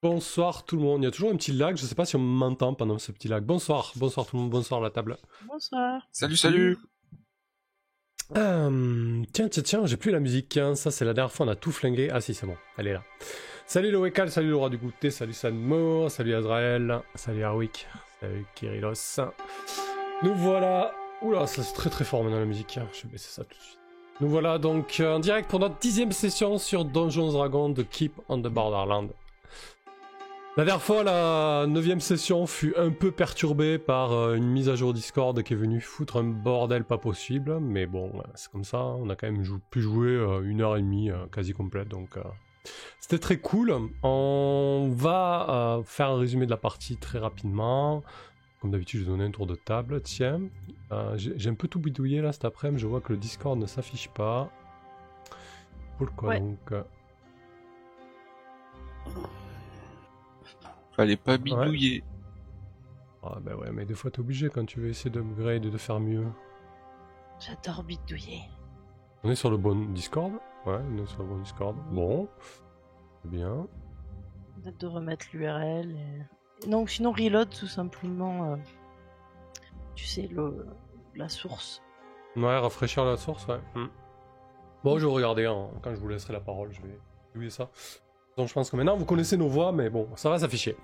Bonsoir tout le monde. Il y a toujours un petit lag. Je sais pas si on m'entend pendant ce petit lag. Bonsoir tout le monde. Bonsoir la table. Bonsoir. Salut. Tiens, j'ai plus la musique. Hein. Ça, c'est la dernière fois, on a tout flingué. Ah si, c'est bon. Elle est là. Salut le Wekal, salut le roi du goûter, salut Sanmo, salut Azrael, salut Arwick, salut Kyrillos. Nous voilà. Oula, ça c'est très très fort maintenant la musique. Je vais baisser ça tout de suite. Nous voilà donc en direct pour notre 10e session sur Donjons Dragons de Keep on the Borderland. La dernière fois, la 9e session fut un peu perturbée par une mise à jour Discord qui est venue foutre un bordel pas possible. Mais bon, c'est comme ça, on a quand même pu jouer 1h30 quasi complète, donc c'était très cool. On va faire un résumé de la partie très rapidement. Comme d'habitude, je vais donner un tour de table. Tiens, j'ai un peu tout bidouillé là cet après-midi, je vois que le Discord ne s'affiche pas. Pourquoi donc Fallait pas bidouiller. Ah bah ouais, mais des fois t'es obligé quand tu veux essayer d'upgrade et de faire mieux. J'adore bidouiller. On est sur le bon Discord. Ouais, on est sur le bon Discord. Bon, c'est bien. Peut-être de remettre l'URL. Et... Non, sinon reload tout simplement. Tu sais, la source. Ouais, rafraîchir la source, ouais. Bon, je vais regarder, hein. Quand je vous laisserai la parole, je vais oublier ça. Donc je pense que maintenant vous connaissez nos voix, mais bon, ça va s'afficher.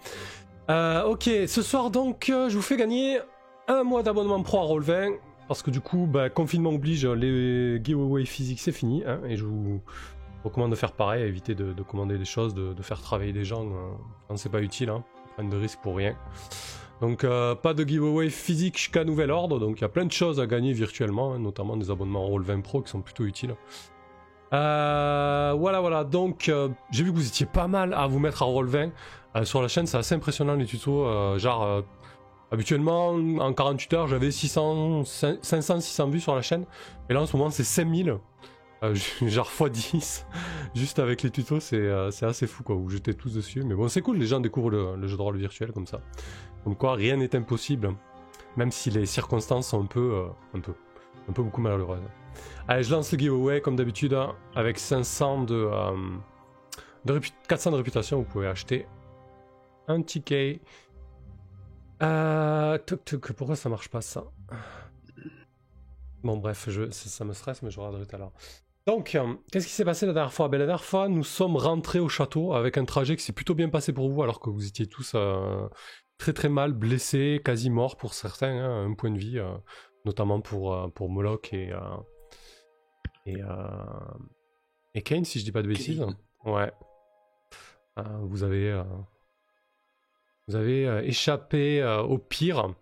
Ok, ce soir donc, je vous fais gagner un mois d'abonnement pro à Roll20, parce que du coup, confinement oblige, les giveaways physiques c'est fini, hein, et je vous recommande de faire pareil, éviter de commander des choses, de faire travailler des gens quand c'est pas utile, hein, prendre de risques pour rien. Donc pas de giveaway physique jusqu'à nouvel ordre, donc il y a plein de choses à gagner virtuellement, hein, notamment des abonnements Roll20 Pro qui sont plutôt utiles. Voilà, donc j'ai vu que vous étiez pas mal à vous mettre à Roll20. Sur la chaîne, c'est assez impressionnant les tutos. Habituellement, en 48 heures, j'avais 500-600 vues sur la chaîne. Et là, en ce moment, c'est 5000. Genre x10. Juste avec les tutos, c'est assez fou, quoi. Vous jetez tous dessus. Mais bon, c'est cool, les gens découvrent le jeu de rôle virtuel comme ça. Comme quoi, rien n'est impossible. Même si les circonstances sont un peu beaucoup malheureuses. Allez, je lance le giveaway comme d'habitude, hein, avec 500 400 de réputation. Vous pouvez acheter un ticket. Pourquoi ça marche pas ça? Bon, bref, ça me stresse, mais je regarderai tout à l'heure. Donc, qu'est-ce qui s'est passé la dernière fois? La dernière fois, nous sommes rentrés au château avec un trajet qui s'est plutôt bien passé pour vous, alors que vous étiez tous très très mal, blessés, quasi morts pour certains, hein, un point de vie, notamment pour Moloch et Kane, si je dis pas de bêtises. Ouais. Vous avez échappé au pire.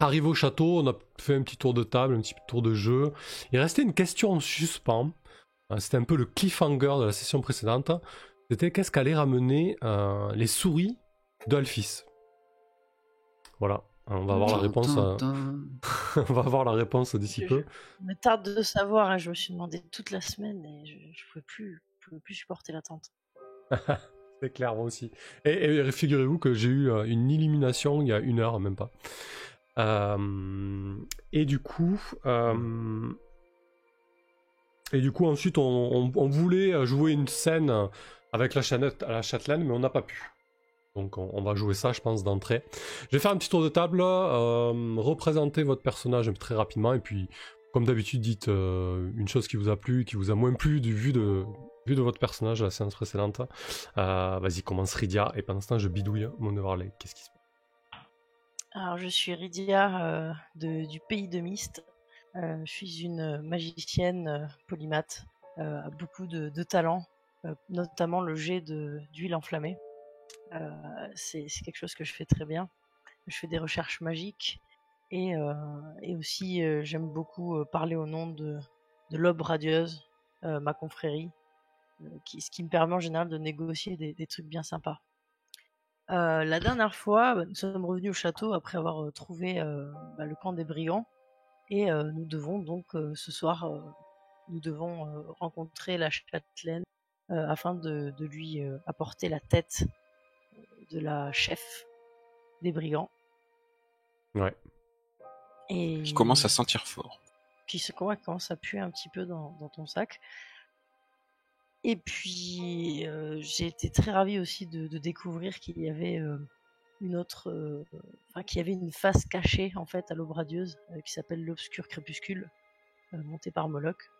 Arrivé au château, on a fait un petit tour de table, un petit tour de jeu. Il restait une question en suspens. C'était un peu le cliffhanger de la session précédente. C'était qu'est-ce qu'allait ramener les souris d'Alphys. Voilà. On va avoir la réponse. On va avoir la réponse d'ici peu. Je me tarde de savoir, hein, je me suis demandé toute la semaine et je pouvais plus supporter l'attente. C'est clair, moi aussi. Et figurez-vous que j'ai eu une illumination il y a 1 heure, même pas. Et du coup, ensuite, on voulait jouer une scène avec la châtelaine, mais on n'a pas pu. Donc on va jouer ça, je pense, d'entrée. Je vais faire un petit tour de table, représenter votre personnage très rapidement, et puis, comme d'habitude, dites une chose qui vous a plu, qui vous a moins plu vu de votre personnage à la séance précédente. Vas-y, commence Rydia, et pendant ce temps, je bidouille mon Overlay. Qu'est-ce qui se passe? Alors, je suis Rydia du pays de Mist. Je suis une magicienne polymathe, à beaucoup de talents, notamment le jet d'huile enflammée. C'est quelque chose que je fais très bien. Je fais des recherches magiques et aussi j'aime beaucoup parler au nom de l'Aube Radieuse, ma confrérie, ce qui me permet en général de négocier des trucs bien sympas. La dernière fois, nous sommes revenus au château après avoir trouvé le camp des brigands et nous devons donc ce soir rencontrer la châtelaine afin de lui apporter la tête de la chef des brigands. Ouais. Et Qui commence à sentir fort. qui commence à puer un petit peu dans ton sac. Et puis, j'ai été très ravie aussi de découvrir qu'il y avait qu'il y avait une face cachée en fait à l'Aube radieuse qui s'appelle l'Obscur Crépuscule, montée par Moloch.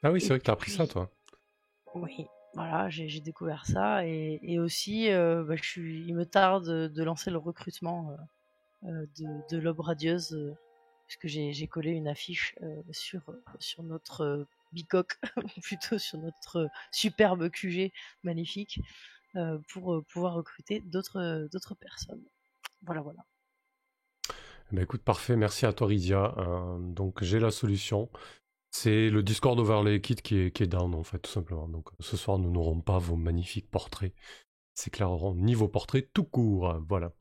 Ah oui, c'est Et vrai que t'as appris ça, puis, toi. oui, voilà, j'ai découvert ça et aussi, il me tarde de lancer le recrutement de l'Aube radieuse, puisque j'ai collé une affiche sur notre bicoque, ou plutôt sur notre superbe QG magnifique, pour pouvoir recruter d'autres personnes. Voilà. Bah écoute, parfait, merci à toi Rydia. Donc j'ai la solution. C'est le Discord Overlay Kit qui est down en fait, tout simplement. Donc ce soir, nous n'aurons pas vos magnifiques portraits. S'éclaireront ni vos portraits tout court. Voilà.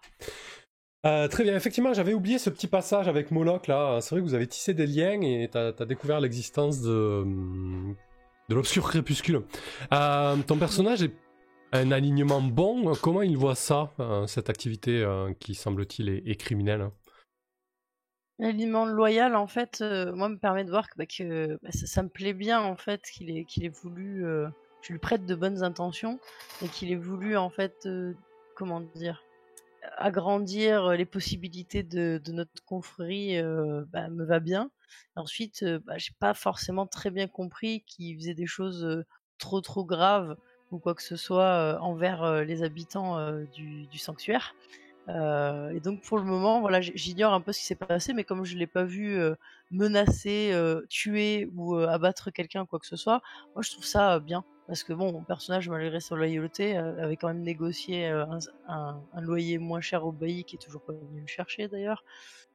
Très bien, effectivement, j'avais oublié ce petit passage avec Moloch là. C'est vrai que vous avez tissé des liens et t'as découvert l'existence de l'obscur crépuscule. Ton personnage est un alignement bon. Comment il voit ça, cette activité qui semble-t-il est criminelle? L'aliment loyal, en fait, moi, me permet de voir que ça me plaît bien, en fait, qu'il ait voulu. Je lui prête de bonnes intentions et qu'il ait voulu, en fait, comment dire, agrandir les possibilités de notre confrérie, me va bien. Ensuite, j'ai pas forcément très bien compris qu'il faisait des choses trop graves ou quoi que ce soit envers les habitants du sanctuaire. Et donc pour le moment, voilà, j'ignore un peu ce qui s'est passé, mais comme je l'ai pas vu menacer, tuer ou abattre quelqu'un, quoi que ce soit, moi je trouve ça bien. Parce que bon, mon personnage, malgré sa loyauté, avait quand même négocié un loyer moins cher au bailli, qui est toujours pas venu me chercher d'ailleurs,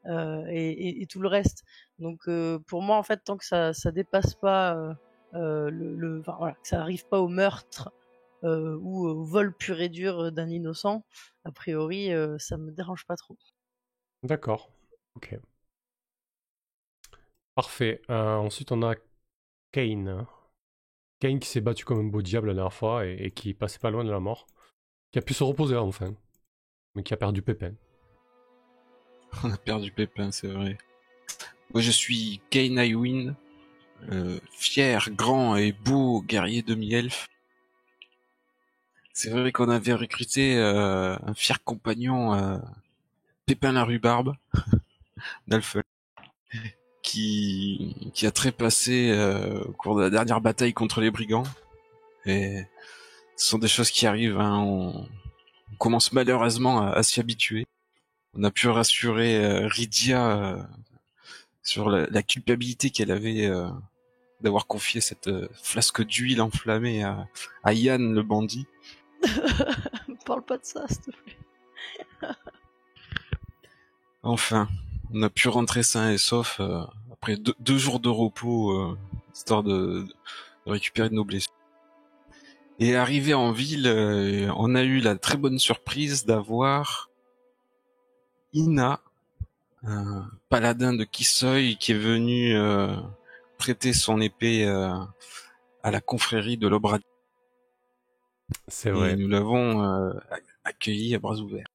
et tout le reste. Donc pour moi, en fait, tant que ça dépasse pas que ça arrive pas au meurtre ou au vol pur et dur d'un innocent, a priori, ça me dérange pas trop. D'accord. Ok. Parfait. Ensuite, on a Kane. Kane qui s'est battu comme un beau diable la dernière fois et qui passait pas loin de la mort. Qui a pu se reposer enfin, mais qui a perdu Pépin. On a perdu Pépin, c'est vrai. Moi, je suis Kane Iwin, fier, grand et beau guerrier demi-elfe. C'est vrai qu'on avait recruté un fier compagnon, Pépin la rhubarbe, d'Alpha, qui a trépassé au cours de la dernière bataille contre les brigands. Et ce sont des choses qui arrivent, hein. On commence malheureusement à s'y habituer. On a pu rassurer Rydia sur la culpabilité qu'elle avait d'avoir confié cette flasque d'huile enflammée à Yann le bandit. Parle pas de ça, s'il te plaît. Enfin, on a pu rentrer sain et sauf après deux jours de repos, histoire de récupérer de nos blessures. Et arrivé en ville, on a eu la très bonne surprise d'avoir Ina, un paladin de Kisoi, qui est venu prêter son épée à la confrérie de l'Obrad. C'est Et vrai. nous l'avons accueilli à bras ouverts.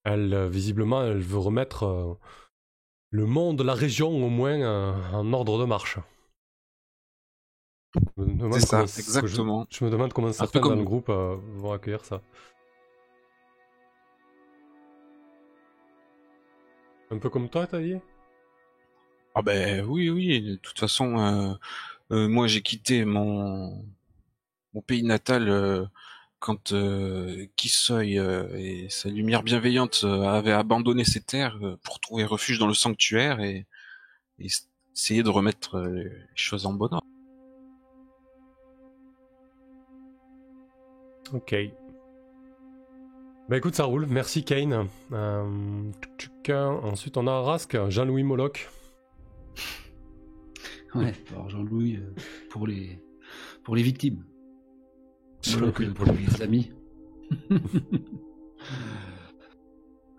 Elle, visiblement, elle veut remettre le monde, la région au moins, en ordre de marche. C'est ça, exactement. Je me demande comment certains dans le groupe vont accueillir ça. Un peu comme toi, t'as dit? Ah ben oui, de toute façon, moi j'ai quitté mon pays natal quand Kisoi et sa lumière bienveillante avaient abandonné ces terres pour trouver refuge dans le sanctuaire et essayer de remettre les choses en bon ordre. Ok. Bah écoute, ça roule. Merci Kane. Ensuite, on a Rask, Jean-Louis Moloch. Ouais, alors Jean-Louis pour les victimes. Moloch pour les amis.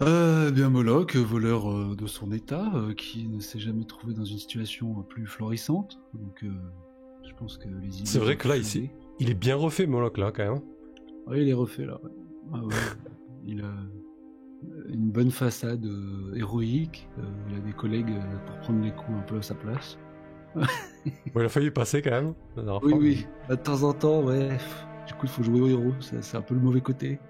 Bien Moloch, voleur de son état, qui ne s'est jamais trouvé dans une situation plus florissante. Donc je pense que les idées. C'est vrai que là, ici, il est bien refait Moloch là quand même. Oui, il est refait là. Ouais. Ah, ouais. Il a une bonne façade héroïque. Il a des collègues pour prendre les coups un peu à sa place. Bon, il a failli y passer quand même. la dernière Oui, fois. oui. De temps en temps, ouais. Du coup, il faut jouer au héros. C'est un peu le mauvais côté.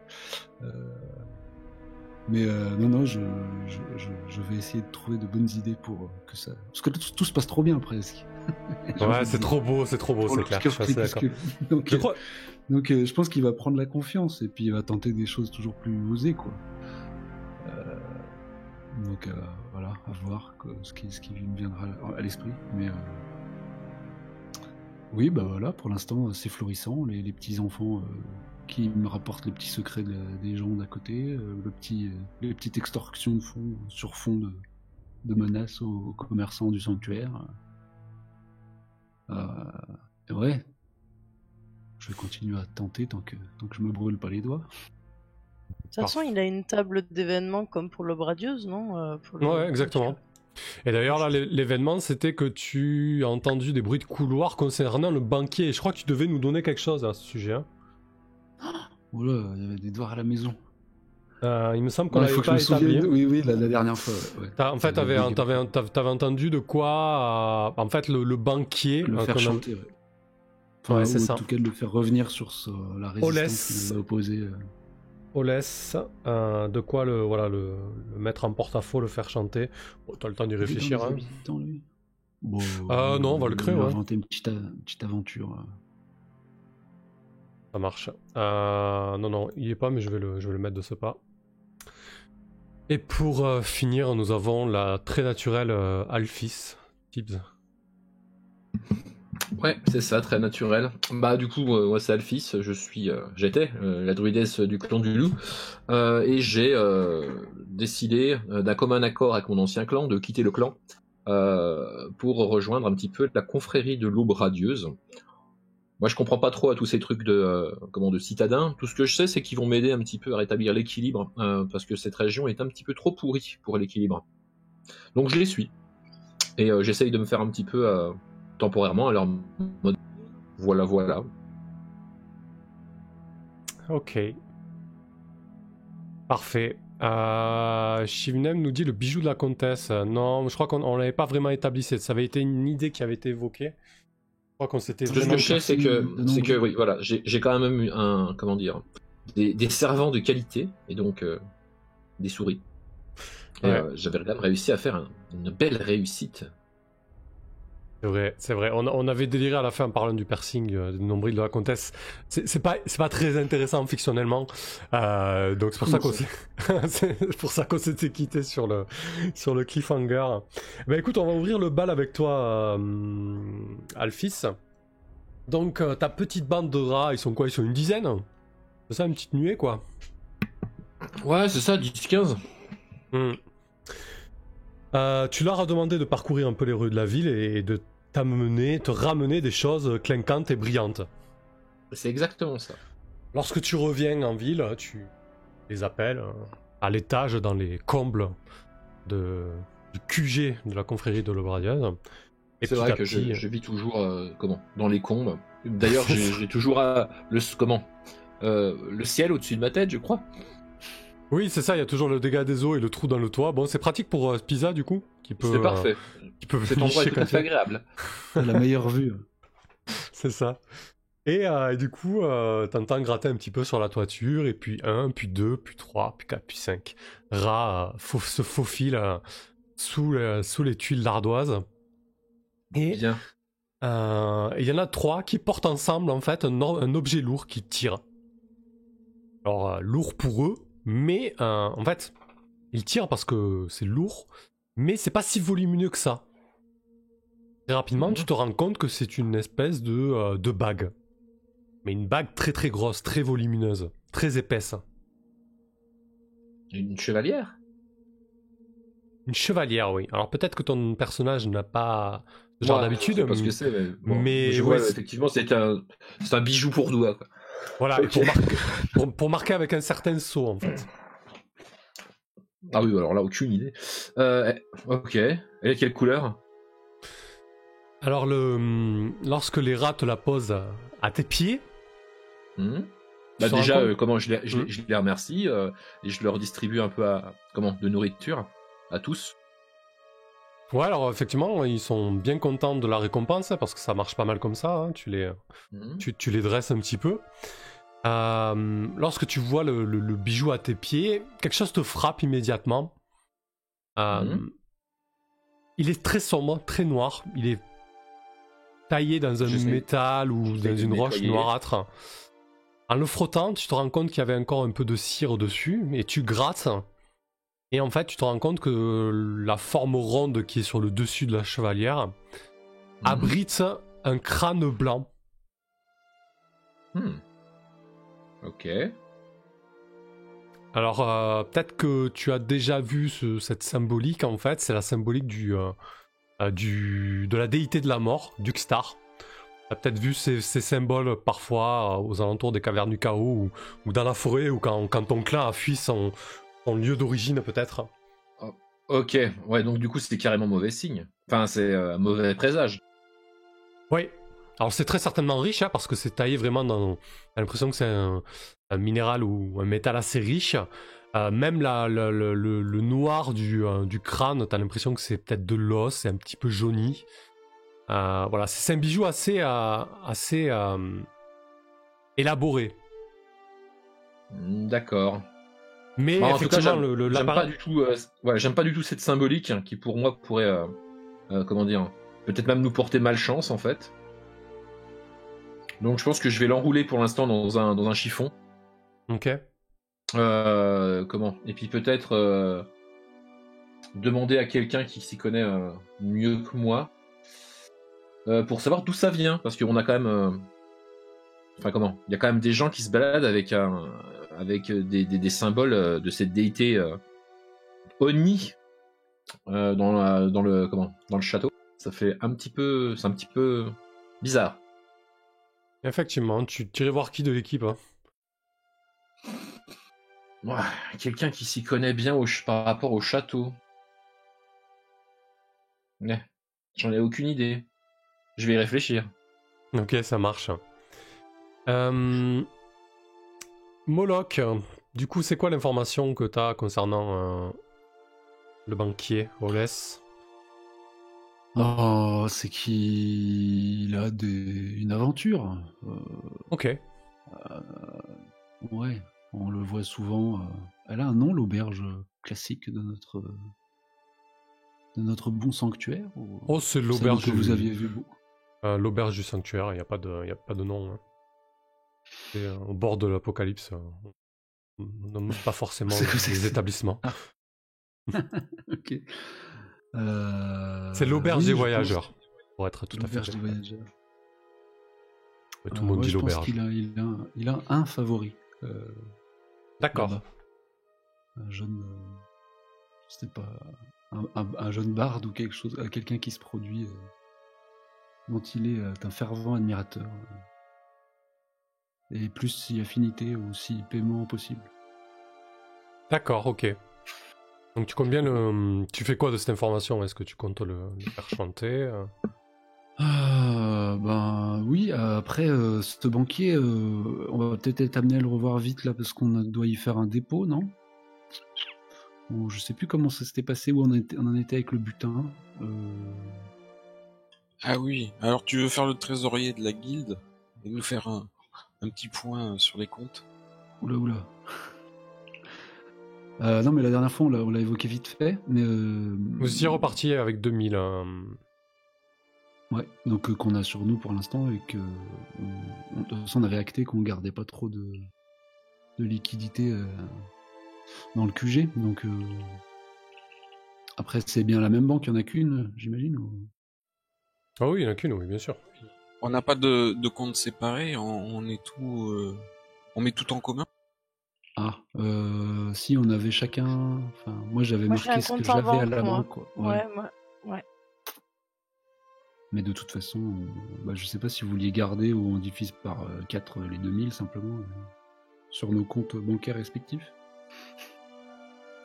Mais non, je vais essayer de trouver de bonnes idées pour que ça. Parce que tout se passe trop bien presque. Ouais, c'est trop beau, c'est clair. Je suis assez d'accord. Donc, Je crois... je pense qu'il va prendre la confiance et puis il va tenter des choses toujours plus osées, quoi. Donc voilà, à voir ce qui me viendra à l'esprit. Mais oui, bah voilà, pour l'instant c'est florissant. Les petits enfants qui me rapportent les petits secrets des gens d'à côté, les petites extorsions de fonds sur fond de menaces aux commerçants du sanctuaire. Ouais, je vais continuer à tenter tant que je me brûle pas les doigts. De toute façon, il a une table d'événements comme pour l'Aube radieuse, non Ouais, exactement. Et d'ailleurs, là, l'événement, c'était que tu as entendu des bruits de couloir concernant le banquier. Et je crois que tu devais nous donner quelque chose à ce sujet. Hein. Oula, il y avait des devoirs à la maison. Il me semble qu'on n'avait pas établi. Oui, la dernière fois. Ouais. En fait, t'avais entendu de quoi en fait, le banquier... Le faire chanter, ouais. Enfin, ouais, c'est ça. En tout cas, de le faire revenir sur la résistance qu'il a opposée. Olès, de quoi le mettre en porte-à-faux, le faire chanter. Bon, t'as le temps d'y réfléchir. Hein. Lui. Bon, non, on va le créer. On va ouais. inventer une petite aventure. Ça marche. Non, il est pas, mais je vais le mettre de ce pas. Et pour finir, nous avons la très naturelle Alphys. Tibbs. Ouais, c'est ça, très naturel. Bah du coup, moi c'est Alphys, j'étais la druidesse du clan du loup, et j'ai décidé d'un commun accord avec mon ancien clan de quitter le clan pour rejoindre un petit peu la confrérie de l'Aube radieuse. Moi je comprends pas trop à tous ces trucs de citadins. Tout ce que je sais, c'est qu'ils vont m'aider un petit peu à rétablir l'équilibre, parce que cette région est un petit peu trop pourrie pour l'équilibre. Donc je les suis, et j'essaye de me faire un petit peu... temporairement à leur mode. Voilà. Ok. Parfait. Shivnem nous dit le bijou de la comtesse. Non, je crois qu'on l'avait pas vraiment établi. Ça avait été une idée qui avait été évoquée. Je crois qu'on s'était vraiment... Ce que je sais, c'est que oui, voilà, j'ai quand même eu des servants de qualité, et donc des souris. Et Ouais. j'avais quand même réussi à faire une belle réussite. C'est vrai. On avait déliré à la fin en parlant du piercing du nombril de la comtesse. C'est pas très intéressant fictionnellement. Donc c'est pour ça qu'on c'est pour ça qu'on s'était quitté sur le cliffhanger. Ben écoute, on va ouvrir le bal avec toi, Alphys. Donc ta petite bande de rats, ils sont quoi? Ils sont une dizaine? C'est ça, une petite nuée quoi? Ouais, c'est ça, 10-15. Tu leur as demandé de parcourir un peu les rues de la ville et de te ramener des choses clinquantes et brillantes. C'est exactement ça. Lorsque tu reviens en ville, tu les appelles à l'étage dans les combles du QG de la confrérie de l'Aube radieuse. C'est vrai que je vis toujours dans les combes. D'ailleurs, j'ai toujours le ciel au-dessus de ma tête, je crois. Oui, c'est ça, il y a toujours le dégât des eaux et le trou dans le toit. Bon, c'est pratique pour Pisa, du coup. C'est parfait. Cet endroit est tout à fait agréable. La meilleure vue. C'est ça. Et du coup, t'entends gratter un petit peu sur la toiture, et puis 1, puis 2, puis 3, puis 4, puis 5. Rats se faufilent sous les tuiles d'ardoise. Et il y en a 3 qui portent ensemble, en fait, un objet lourd qui tire. Alors, lourd pour eux, mais en fait, ils tirent parce que c'est lourd, mais c'est pas si volumineux que ça. Très rapidement, tu te rends compte que c'est une espèce de bague. Mais une bague très très grosse, très volumineuse, très épaisse. Une chevalière? Une chevalière, oui. Alors peut-être que ton personnage n'a pas ce genre d'habitude. Parce que c'est, mais je vois, effectivement, c'est un bijou pour doigt, quoi. Voilà, pour marquer avec un certain saut, en fait. Ah oui, alors là, aucune idée. Ok. Et quelle couleur? Alors, lorsque les rats te la posent à tes pieds... Bah déjà, comment je les remercie et je leur distribue un peu de nourriture à tous. Ouais, alors effectivement, ils sont bien contents de la récompense parce que ça marche pas mal comme ça. Hein. Tu les dresses un petit peu. Lorsque tu vois le bijou à tes pieds, quelque chose te frappe immédiatement. Il est très sombre, très noir. Il est taillé dans un métal ou dans une roche noirâtre. En le frottant, tu te rends compte qu'il y avait encore un peu de cire dessus, et tu grattes. Et en fait, tu te rends compte que la forme ronde qui est sur le dessus de la chevalière abrite un crâne blanc. Ok. Alors, peut-être que tu as déjà vu cette symbolique, en fait. C'est la symbolique de la déité de la mort, Duxtar. Tu as peut-être vu ces symboles parfois aux alentours des cavernes du chaos ou dans la forêt, ou quand ton clan a fui son lieu d'origine, peut-être. Oh, ok, ouais, donc du coup, c'était carrément mauvais signe. Enfin, c'est un mauvais présage. Oui. Alors, c'est très certainement riche, hein, parce que c'est taillé vraiment dans... T'as l'impression que c'est un minéral ou un métal assez riche. Même le noir du crâne, t'as l'impression que c'est peut-être de l'os, c'est un petit peu jauni. Voilà, c'est un bijou assez élaboré. D'accord. Mais en tout cas, j'aime pas du tout cette symbolique hein, qui pour moi pourrait, comment dire, peut-être même nous porter malchance en fait. Donc je pense que je vais l'enrouler pour l'instant dans un chiffon. Ok. Et puis peut-être demander à quelqu'un qui s'y connaît mieux que moi pour savoir d'où ça vient, parce qu'on a quand même, il y a quand même des gens qui se baladent avec des symboles de cette déité Oni dans le château. Ça fait c'est un petit peu bizarre. Effectivement, tu irais voir qui de l'équipe, hein. Ouais, quelqu'un qui s'y connaît bien par rapport au château. Ouais, j'en ai aucune idée. Je vais y réfléchir. Ok, ça marche. Moloch, du coup, c'est quoi l'information que tu as concernant le banquier Olès? Oh, c'est qu'il a une aventure. Ok. Ouais, on le voit souvent. Elle a un nom, l'auberge classique de notre bon sanctuaire. Oh, c'est l'auberge que vous aviez vu. L'auberge du sanctuaire, il n'y a pas de nom. Hein. C'est au bord de l'apocalypse. On nomme pas forcément les établissements. Ok. C'est l'auberge des voyageurs, pour être tout à fait. L'auberge des voyageurs. Mais tout le monde dit l'auberge. Je pense qu'il a un favori. D'accord. Un jeune, je sais pas, un jeune barde ou quelque chose, quelqu'un qui se produit, dont il est un fervent admirateur. Et plus si affinité ou si paiement possible. D'accord, ok. Donc tu comptes bien tu fais quoi de cette information? Est-ce que tu comptes le faire chanter? Ben oui, après ce banquier, on va peut-être être amené à le revoir vite là parce qu'on doit y faire un dépôt, non? Bon, je sais plus comment ça s'était passé, où on en était avec le butin. Ah oui, alors tu veux faire le trésorier de la guilde et nous faire un petit point sur les comptes? Oula. Non mais la dernière fois on l'a évoqué vite fait, mais... Vous étiez reparti avec 2000. Ouais, donc qu'on a sur nous pour l'instant et que... de toute façon on avait acté qu'on gardait pas trop de liquidité dans le QG, donc... Après c'est bien la même banque, il n'y en a qu'une, j'imagine ou... Ah oui, il n'y en a qu'une, oui, bien sûr. On n'a pas de compte séparé, on est tout... on met tout en commun? Ah, si on avait chacun... Enfin, moi j'avais marqué ce que j'avais à la banque, quoi. Ouais. Mais de toute façon, je sais pas si vous vouliez garder ou on divise par 4 les 2000 simplement sur nos comptes bancaires respectifs.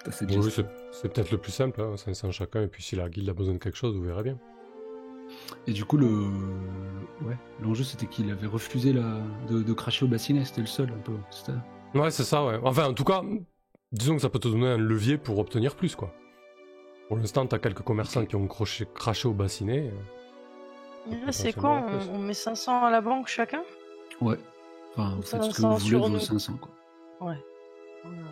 C'est peut-être le plus simple, hein, 500 chacun, et puis si la guilde a besoin de quelque chose, vous verrez bien. Et du coup, l'enjeu c'était qu'il avait refusé de cracher au bassinet, c'était le seul un peu. Ouais, c'est ça, ouais. Enfin, en tout cas, disons que ça peut te donner un levier pour obtenir plus, quoi. Pour l'instant, t'as quelques commerçants qui ont craché au bassinet. Et là, c'est quoi? On met 500 à la banque chacun? Ouais. Enfin, vous faites ce que 500 vous voulez sur de vos nous. 500, quoi. Ouais. Voilà.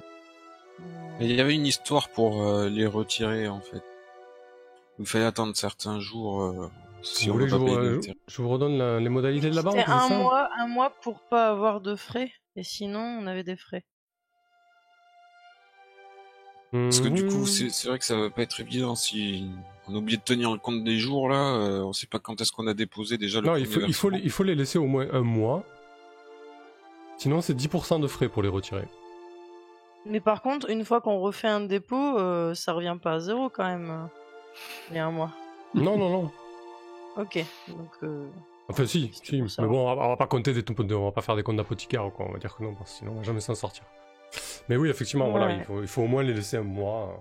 Et il y avait une histoire pour les retirer, en fait. Il fallait attendre certains jours si Vous on voulez veut que pas payer les terres. je vous redonne les modalités de la banque, C'était c'est ça? un mois pour pas avoir de frais. Et sinon, on avait des frais. Parce que du coup, Mhm. c'est vrai que ça va pas être évident si on oublie de tenir compte des jours là. On sait pas quand est-ce qu'on a déposé déjà le Non, premier versement. il faut les laisser au moins un mois. Sinon, c'est 10% de frais pour les retirer. Mais par contre, une fois qu'on refait un dépôt, ça revient pas à zéro quand même. Il y a un mois. Non, non, non. Ok. Donc, Enfin, si, C'était si. pour Mais savoir. bon, on va pas compter on va pas faire des comptes d'apothicaire, quoi. On va dire que non, parce que sinon, on va jamais s'en sortir. Mais oui, effectivement, voilà, Ouais. il faut au moins les laisser un mois.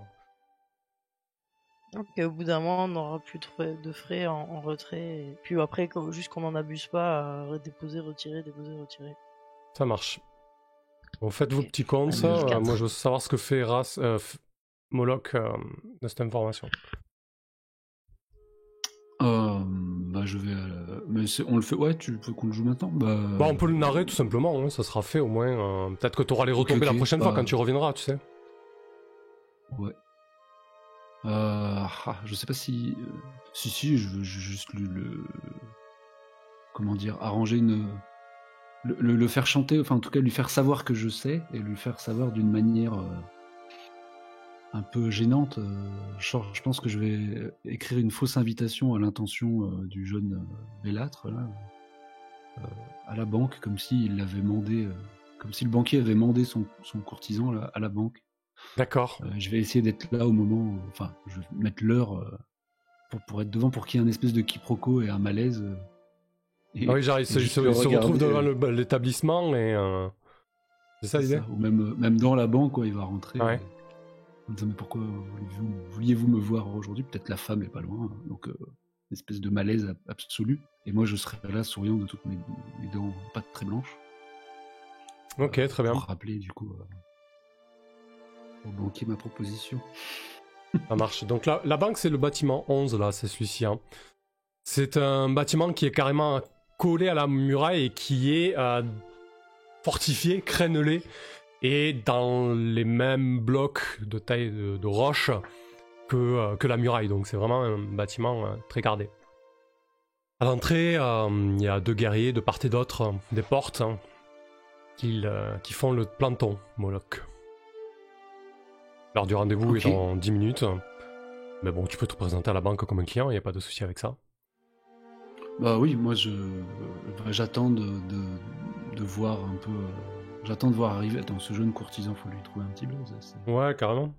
Ok, au bout d'un mois, on n'aura plus de frais en retrait. Et puis après, juste qu'on n'en abuse pas, à redéposer, retirer, déposer, retirer. Ça marche. Bon, faites vos Ok. petits comptes, Allez, ça. 1004. Moi, je veux savoir ce que fait Moloch de cette information. Bah, je vais. Mais on le fait. Ouais, tu veux qu'on le joue maintenant? Bah, On peut le narrer tout simplement, hein, ça sera fait au moins. Peut-être que tu auras les retombées la ok, prochaine bah, fois quand tu reviendras, tu sais. Ouais. Je sais pas si. Si, je veux juste comment dire, arranger une. Le faire chanter, enfin en tout cas lui faire savoir que je sais, et lui faire savoir d'une manière un peu gênante. Je pense que je vais écrire une fausse invitation à l'intention du jeune bellâtre, là, à la banque, comme s'il l'avait mandé, comme si le banquier avait mandé son courtisan là, à la banque. D'accord. Je vais essayer d'être là au moment, enfin, je vais mettre l'heure pour être devant, pour qu'il y ait un espèce de quiproquo et un malaise. Et Ah oui, genre, il se juste le retrouve regarder, devant l'établissement et. C'est ça c'est l'idée? ça. Ou même dans la banque, quoi, il va rentrer. Ouais. En disant, mais pourquoi vouliez-vous me voir aujourd'hui? Peut-être la femme est pas loin. Hein. Donc, une espèce de malaise absolu. Et moi, je serai là, souriant de toutes mes dents pas très blanches. Ok, très bien. Pour rappeler, du coup, au banquier ma proposition. Ça marche. Donc la banque, c'est le bâtiment 11, là, c'est celui-ci. Hein. C'est un bâtiment qui est carrément collé à la muraille et qui est fortifié, crénelé, et dans les mêmes blocs de taille de roche que la muraille. Donc c'est vraiment un bâtiment très gardé. À l'entrée, il y a deux guerriers de part et d'autre des portes hein, qui font le planton, Moloch. L'heure du rendez-vous Ok. est dans 10 minutes. Mais bon, tu peux te présenter à la banque comme un client, il n'y a pas de souci avec ça. Bah oui, moi, j'attends de voir un peu. J'attends de voir arriver. Attends, ce jeune courtisan, faut lui trouver un petit blaze. Ouais, carrément.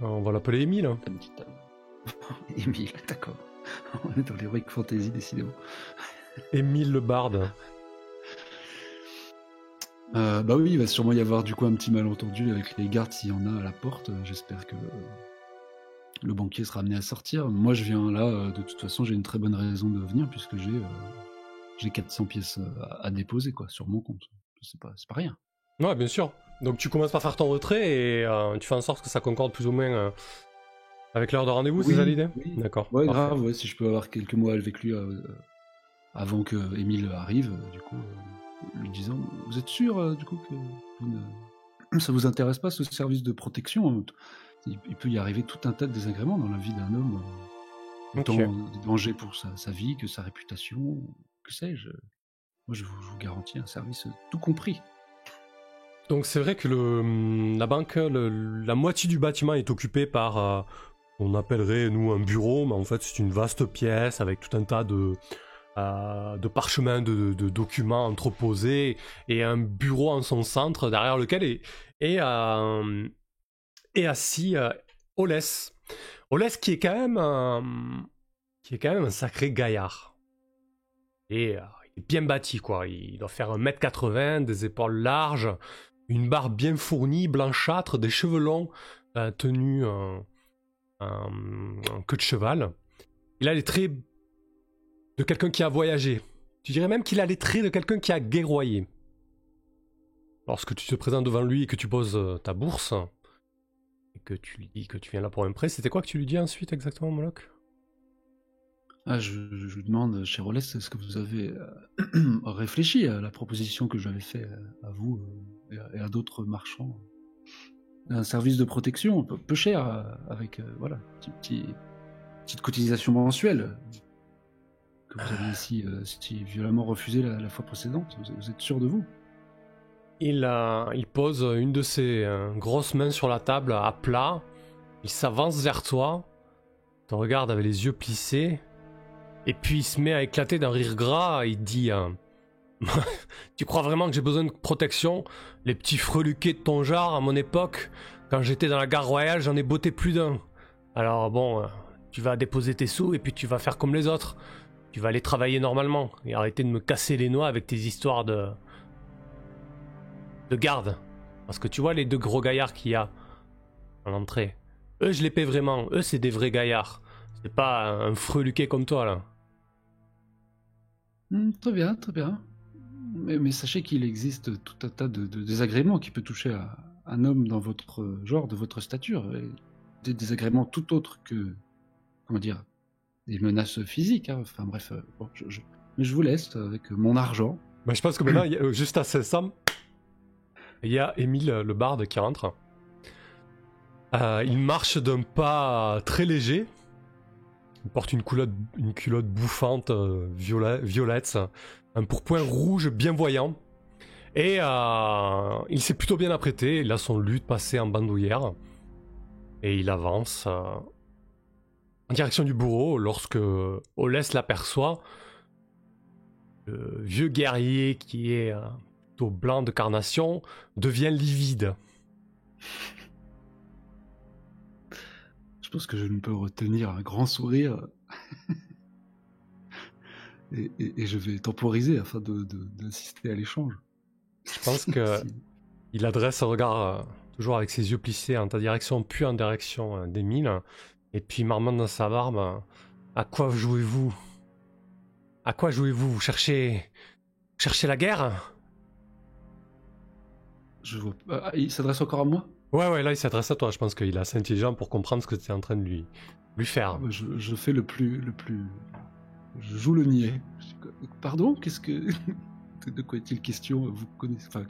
On va l'appeler Émile. Un petit Émile, d'accord. On est dans l'Heroic Fantasy, décidément. Émile le barde. Bah oui, il va sûrement y avoir du coup un petit malentendu avec les gardes s'il y en a à la porte. J'espère que le banquier sera amené à sortir. Moi, je viens là, de toute façon, j'ai une très bonne raison de venir puisque j'ai 400 pièces à déposer quoi, sur mon compte. C'est pas rien. Ouais, bien sûr. Donc tu commences par faire ton retrait et tu fais en sorte que ça concorde plus ou moins avec l'heure de rendez-vous, c'est ça l'idée? Oui. D'accord. Ouais, parfait. grave, ouais, si je peux avoir quelques mots avec lui avant que Émile arrive, du coup, lui disant, vous êtes sûr du coup que ça vous intéresse pas ce service de protection? Il peut y arriver tout un tas de désagréments dans la vie d'un homme, autant Ok. des dangers pour sa vie que sa réputation, que sais-je. Moi, je vous garantis un service tout compris. Donc c'est vrai que la banque, la moitié du bâtiment est occupée par, on appellerait nous un bureau, mais en fait c'est une vaste pièce avec tout un tas de parchemins, de documents entreposés et un bureau en son centre derrière lequel est assis Olès. Olès qui est quand même un sacré gaillard. Et il est bien bâti quoi, il doit faire 1m80, des épaules larges, une barbe bien fournie, blanchâtre, des cheveux longs, tenus en queue de cheval. Il a les traits de quelqu'un qui a voyagé. Tu dirais même qu'il a les traits de quelqu'un qui a guerroyé. Lorsque tu te présentes devant lui et que tu poses ta bourse, que tu lui dis que tu viens là pour un prêt. C'était quoi que tu lui dis ensuite exactement, Moloch? Je lui demande, cher Olès, est-ce que vous avez réfléchi à la proposition que j'avais faite à vous et à d'autres marchands? Un service de protection peu cher, avec voilà, petite cotisation mensuelle que vous avez si violemment refusé la fois précédente. Vous êtes sûr de vous? Il pose une de ses grosses mains sur la table à plat. Il s'avance vers toi, te regarde avec les yeux plissés, et puis il se met à éclater d'un rire gras. Il dit tu crois vraiment que j'ai besoin de protection? Les petits freluquets de ton genre, à mon époque, quand j'étais dans la gare royale, j'en ai botté plus d'un. Alors bon, tu vas déposer tes sous et puis tu vas faire comme les autres. Tu vas aller travailler normalement et arrêter de me casser les noix avec tes histoires de garde. Parce que tu vois les 2 gros gaillards qu'il y a à l'entrée. Eux, je les paie vraiment. Eux, c'est des vrais gaillards. C'est pas un freluquet comme toi, là. Très bien, très bien. Mais sachez qu'il existe tout un tas de désagréments qui peut toucher à un homme dans votre genre, de votre stature. Et des désagréments tout autres que, comment dire, des menaces physiques. Hein. Enfin bref, bon, mais je vous laisse avec mon argent. Bah, je pense que maintenant, juste à 500, il y a Émile, le barde, qui rentre. Il marche d'un pas très léger. Il porte une culotte bouffante, violette, un pourpoint rouge bien voyant. Et il s'est plutôt bien apprêté. Il a son luth passé en bandoulière. Et il avance en direction du bourreau lorsque Olès l'aperçoit. Le vieux guerrier qui est plutôt blanc de carnation devient livide. Je pense que je ne peux retenir un grand sourire et je vais temporiser afin d'assister à l'échange. Je pense que il adresse un regard toujours avec ses yeux plissés en ta direction, puis en direction d'Émile, et puis marmonne dans sa barbe. À quoi jouez-vous? À quoi jouez-vous? Vous cherchez la guerre? Je vois. Il s'adresse encore à moi? Ouais, là il s'adresse à toi. Je pense qu'il est assez intelligent pour comprendre ce que tu es en train de lui faire. Je fais le plus. Je joue le niais. Pardon, qu'est-ce que. De quoi est-il question? Vous connaissez. Enfin,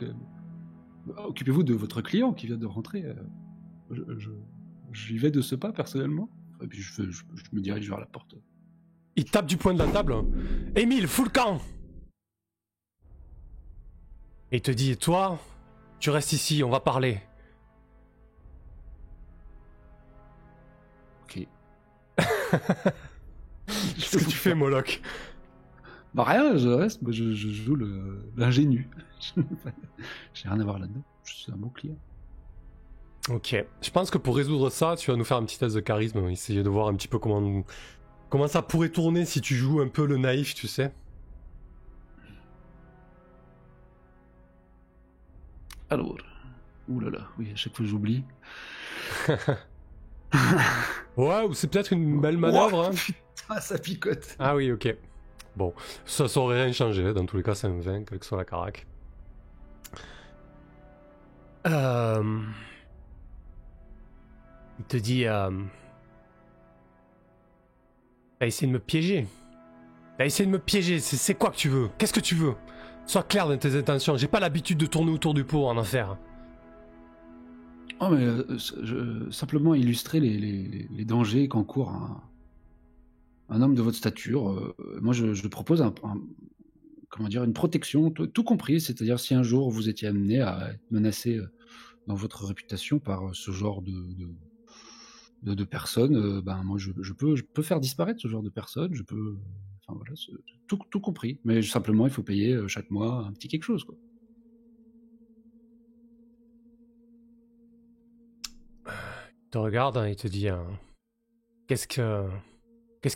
occupez-vous de votre client qui vient de rentrer. J'y vais de ce pas personnellement. Et puis je me dirige vers la porte. Il tape du poing de la table. Émile, fous le camp! Et il te dit, toi, tu restes ici, on va parler. Ok. Qu'est-ce que tu fais, Moloch? Bah rien, je reste, je joue l'ingénu. J'ai rien à voir là-dedans, je suis un bon client. Ok, je pense que pour résoudre ça, tu vas nous faire un petit test de charisme, essayer de voir un petit peu comment ça pourrait tourner si tu joues un peu le naïf, tu sais. Alors, oulala, oui, à chaque fois j'oublie. Ouais, ou c'est peut-être une belle manœuvre. Hein. Putain, ça picote. Ah oui, ok. Bon, ça aurait rien changé, dans tous les cas c'est un 20, quelle que soit la carac. Il te dit... T'as essayé de me piéger. C'est quoi que tu veux? Qu'est-ce que tu veux? Sois clair dans tes intentions, j'ai pas l'habitude de tourner autour du pot en affaires. Oh mais simplement illustrer les dangers qu'encourt un homme de votre stature. Moi je propose une protection, tout compris, c'est-à-dire si un jour vous étiez amené à être menacé dans votre réputation par ce genre de personnes, moi je peux faire disparaître ce genre de personnes, je peux... Enfin voilà, tout compris. Mais simplement il faut payer chaque mois un petit quelque chose, quoi. Il te regarde et il te dit qu'est-ce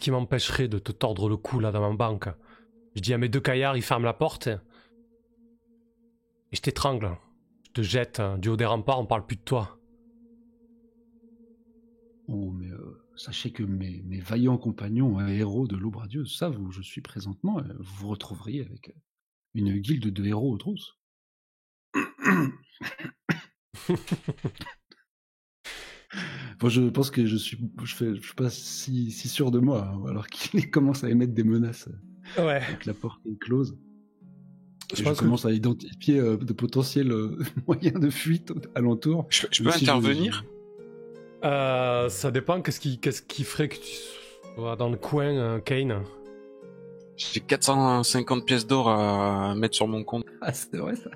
qui m'empêcherait de te tordre le cou là dans ma banque? Je dis à mes 2 caillards, ils ferment la porte et je t'étrangle. Je te jette du haut des remparts, on parle plus de toi. Oh, mais sachez que mes vaillants compagnons, héros de l'aube radieuse, savent où je suis présentement. Vous vous retrouveriez avec une guilde de héros aux trousses. Bon, je pense que je suis pas si sûr de moi, hein, alors qu'il commence à émettre des menaces Ouais. avec la porte est close. Je Et pense je commence à identifier de potentiels moyens de fuite alentour. Je peux Même si intervenir? Ça dépend. Qu'est-ce qui ferait que tu sois dans le coin, Kane? J'ai 450 pièces d'or à mettre sur mon compte. Ah, c'est vrai ça.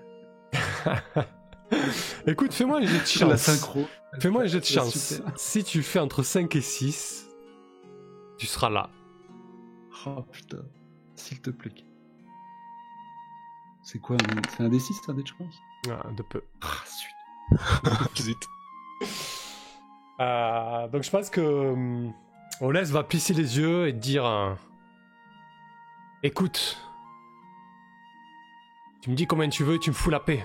Écoute, fais-moi un jet de Sur la chance. synchro. Fais-moi un jet de C'est chance. super. Si tu fais entre 5 et 6, tu seras là. Oh putain, s'il te plaît. C'est quoi C'est un D6, un dé de chance? Ah, de peu. Ah, zut. Zut. Donc je pense que Olès va plisser les yeux et te dire écoute, tu me dis combien tu veux et tu me fous la paix.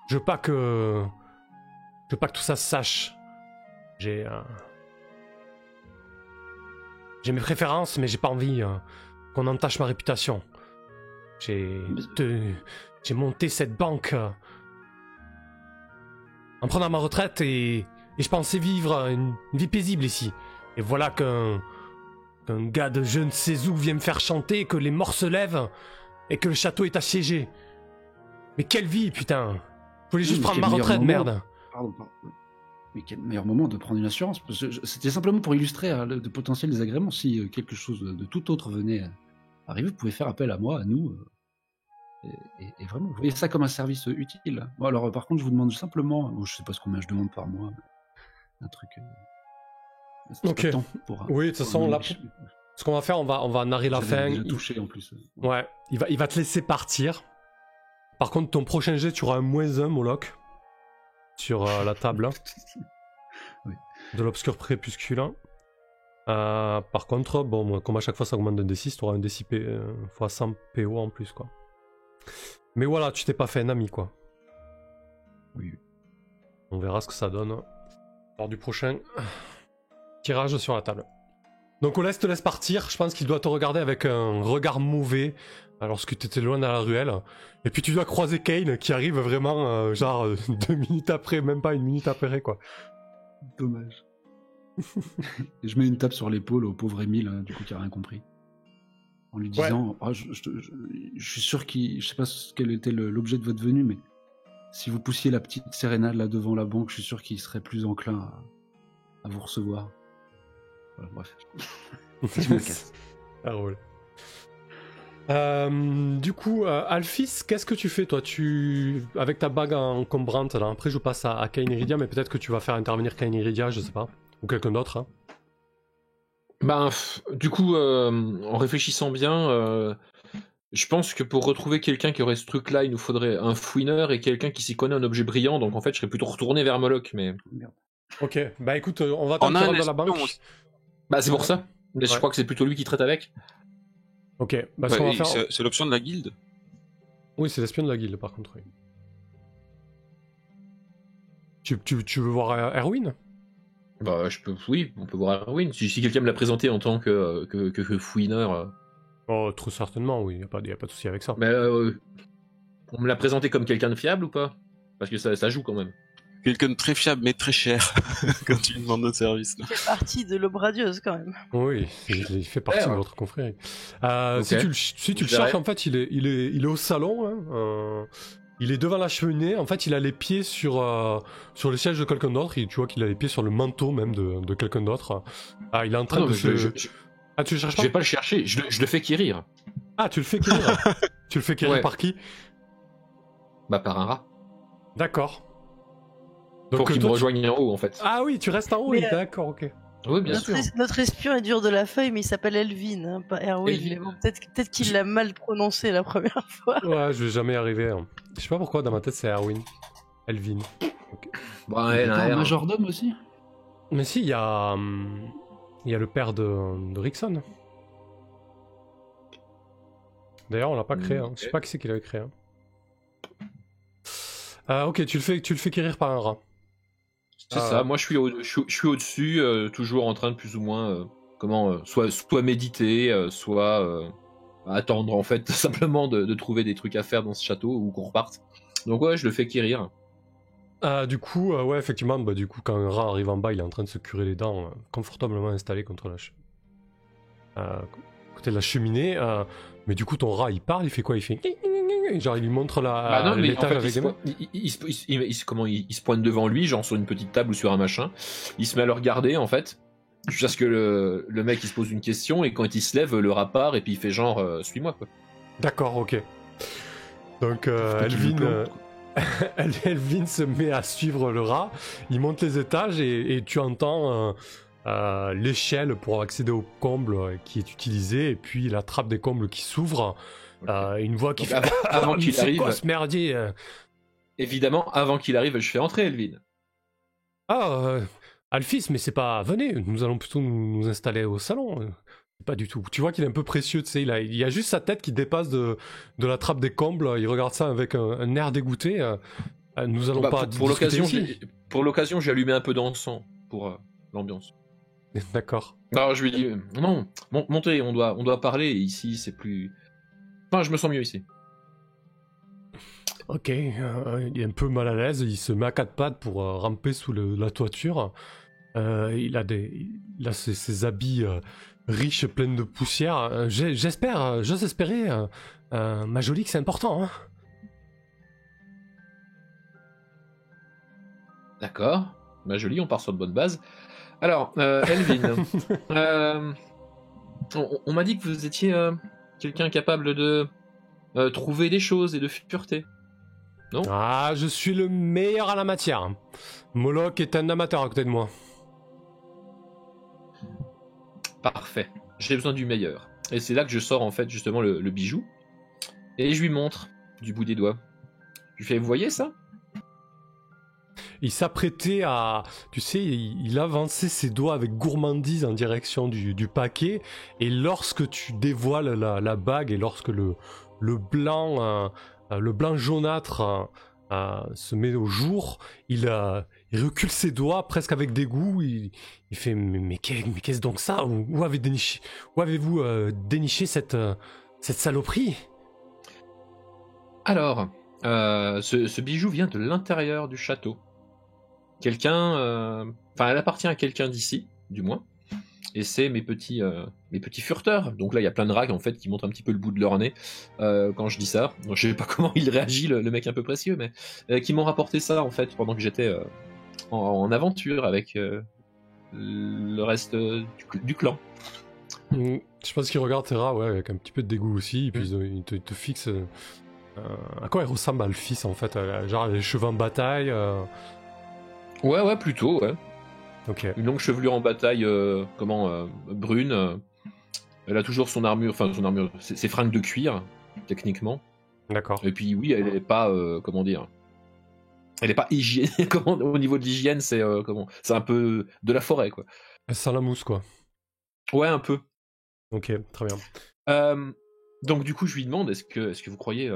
Je veux pas que tout ça se sache. J'ai mes préférences, mais j'ai pas envie qu'on entache ma réputation. J'ai monté cette banque en prenant ma retraite et je pensais vivre une vie paisible ici. Et voilà qu'un gars de je ne sais où vient me faire chanter que les morts se lèvent et que le château est assiégé. Mais quelle vie, putain! Je voulais juste mais prendre quel ma meilleur retraite, moment. merde! Pardon. Mais quel meilleur moment de prendre une assurance, parce que c'était simplement pour illustrer le potentiel désagrément. Si quelque chose de tout autre venait à arriver, vous pouvez faire appel à moi, à nous. Et vraiment, vous voyez ça comme un service utile. Bon, alors, par contre, je vous demande simplement, je sais pas combien je demande par mois, mais un truc. C'est Ok. pas tant pour Oui, de toute façon, là, ce qu'on va faire, on va narrer la fin. Déjà touché en plus. Ouais, il va te laisser partir. Par contre, ton prochain jet, tu auras un -1, Moloch, sur la table Oui. de l'obscur crépuscule. Par contre, bon, comme à chaque fois ça augmente d'un D6, tu auras un D6 fois 100 PO en plus, quoi. Mais voilà, tu t'es pas fait un ami, quoi. Oui. On verra ce que ça donne lors du prochain tirage sur la table. Donc Olès te laisse partir, je pense qu'il doit te regarder avec un regard mauvais lorsque tu étais loin dans la ruelle. Et puis tu dois croiser Kane qui arrive vraiment genre 2 minutes après, même pas 1 minute après, quoi. Dommage. Et je mets une tape sur l'épaule au pauvre Émile, du coup, qui a rien compris. En lui disant, je suis sûr qu'il... Je sais pas quel était l'objet de votre venue, mais si vous poussiez la petite sérénade là devant la banque, je suis sûr qu'il serait plus enclin à vous recevoir. Voilà, bref. Je me casse. Ah, roule. Du coup, Alphys, qu'est-ce que tu fais, toi? Avec ta bague encombrante, là, après je passe à Kain Iridia, mais peut-être que tu vas faire intervenir Kain Iridia, je sais pas. Ou quelqu'un d'autre, hein. Ben, du coup, en réfléchissant bien, je pense que pour retrouver quelqu'un qui aurait ce truc-là, il nous faudrait un fouineur et quelqu'un qui s'y connaît un objet brillant, donc en fait, je serais plutôt retourné vers Moloch, mais... Merde. Ok, bah écoute, on va On a t'entrer un dans la banque. espion aussi. Bah, c'est pour ça. Mais je Ouais. crois que c'est plutôt lui qui traite avec. Ok, bah ce qu'on va faire... C'est l'option de la guilde. Oui, c'est l'espion de la guilde, par contre, oui. Tu veux voir Erwin? Bah, oui, on peut voir Erwin. Si quelqu'un me l'a présenté en tant que fouineur... Oh, trop certainement, oui, y a pas de souci avec ça. Mais on me l'a présenté comme quelqu'un de fiable ou pas? Parce que ça joue quand même. Quelqu'un de très fiable mais très cher quand tu lui demandes notre service. Il fait partie de l'aube radieuse quand même. Oui, il fait partie de Ouais. votre confrérie. Ok. Si tu le Je cherches, dirais. en fait, il est au salon. Hein, il est devant la cheminée. En fait, il a les pieds sur le siège de quelqu'un d'autre. Tu vois qu'il a les pieds sur le manteau même de quelqu'un d'autre. Il est en train Ah non, de mais se... Ah, tu le cherches je pas? vais pas le chercher, je le fais quérir. Ah, tu le fais quérir. Tu le fais quérir Ouais. par qui? Bah, par un rat. D'accord. Pour qu'il me toi, rejoigne en haut, en fait. Ah oui, tu restes en haut, Mais, oui, d'accord, ok. Oui, bien sûr. Notre espion est dur de la feuille, mais il s'appelle Elvin, hein, pas Erwin. Elvin. Mais bon, peut-être qu'il l'a mal prononcé la première fois. Ouais, je vais jamais y arriver. Hein. Je sais pas pourquoi dans ma tête c'est Erwin. Elvin. Bon, Il y elle a a pas un un R. majordome aussi? Mais si, il y a le père de Rickson. D'ailleurs, on l'a pas créé. Hein. Je sais pas qui c'est qui l'avait créé. Hein. Ok, tu le fais quérir par un rat. C'est ça, moi je suis au-dessus, toujours en train de plus ou moins, soit méditer, soit attendre en fait, simplement de trouver des trucs à faire dans ce château ou qu'on reparte. Donc ouais, je le fais quérir. Du coup, ouais, effectivement, du coup, quand un rat arrive en bas, il est en train de se curer les dents, confortablement installé contre côté de la cheminée. Mais du coup, ton rat, il parle, il fait quoi? Il fait... Genre, il lui montre Non, mais en l'étage fait, avec des mains. il se pointe devant lui, genre sur une petite table ou sur un machin. Il se met à le regarder, en fait, jusqu'à ce que le mec il se pose une question, et quand il se lève, le rat part, et puis il fait genre, suis-moi, quoi. D'accord, ok. Donc, Elvin se met à suivre le rat, il monte les étages et tu entends l'échelle pour accéder au comble qui est utilisée, et puis la trappe des combles qui s'ouvre, une voix qui Donc, fait avant qu'il c'est arrive, quoi ce merdier évidemment, avant qu'il arrive, je fais entrer Elvin. Alphys, mais c'est pas... Venez, nous allons plutôt nous installer au salon. Pas du tout. Tu vois qu'il est un peu précieux, tu sais, il y a juste sa tête qui dépasse de la trappe des combles, il regarde ça avec un air dégoûté. Nous allons pas pour l'occasion, ici. j'ai allumé un peu d'encens pour l'ambiance. D'accord. Alors je lui dis non, montez, on doit parler ici, c'est plus. Enfin, je me sens mieux ici. Ok, il est un peu mal à l'aise, il se met à quatre pattes pour ramper sous la toiture. Il a ses habits riches, pleins de poussière. J'ose espérer, ma jolie, que c'est important. Hein. D'accord, ma jolie, on part sur de bonnes bases. Alors, Elvin, on m'a dit que vous étiez quelqu'un capable de trouver des choses et de fureter. Non ? Ah, je suis le meilleur à la matière. Moloch est un amateur à côté de moi. Parfait. J'ai besoin du meilleur. Et c'est là que je sors en fait justement le bijou. Et je lui montre du bout des doigts. Je lui fais, vous voyez ça ? Il s'apprêtait à... Tu sais, il avançait ses doigts avec gourmandise en direction du paquet. Et lorsque tu dévoiles la bague et lorsque le blanc jaunâtre se met au jour, il recule ses doigts presque avec dégoût. Il fait mais qu'est-ce donc ça ? Où avez-vous déniché cette saloperie ? Alors, ce bijou vient de l'intérieur du château. Quelqu'un, elle appartient à quelqu'un d'ici, du moins. Et c'est mes petits fureteurs. Donc là, il y a plein de rags en fait qui montrent un petit peu le bout de leur nez quand je dis ça. Donc, je sais pas comment il réagit, le mec un peu précieux, mais qui m'ont rapporté ça en fait pendant que j'étais en aventure avec le reste du clan. Je pense qu'il regarde Terra, ouais, avec un petit peu de dégoût aussi, et puis il te fixe. À quoi il ressemble à le fils en fait, genre les cheveux en bataille. Ouais, plutôt, ouais. Ok. Une longue chevelure en bataille, brune. Elle a toujours son armure, ses fringues de cuir, techniquement. D'accord. Et puis oui, elle est pas, elle est pas hygiénique. Au niveau de l'hygiène, c'est un peu de la forêt, quoi. Elle sent la mousse, quoi. Ouais, un peu. Ok, très bien. Donc du coup, je lui demande, est-ce que vous croyez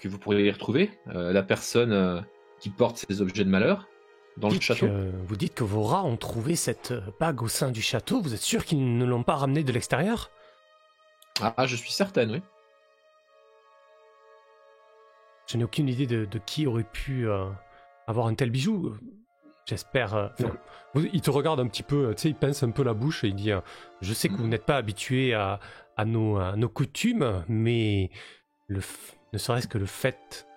que vous pourriez retrouver la personne qui porte ces objets de malheur dans le château ? Vous dites que vos rats ont trouvé cette bague au sein du château. Vous êtes sûr qu'ils ne l'ont pas ramenée de l'extérieur ? Ah, je suis certaine, oui. Je n'ai aucune idée de qui aurait pu avoir un tel bijou. J'espère... il te regarde un petit peu, tu sais, il pince un peu la bouche et il dit je sais que vous n'êtes pas habitué à nos coutumes, mais ne serait-ce que le fait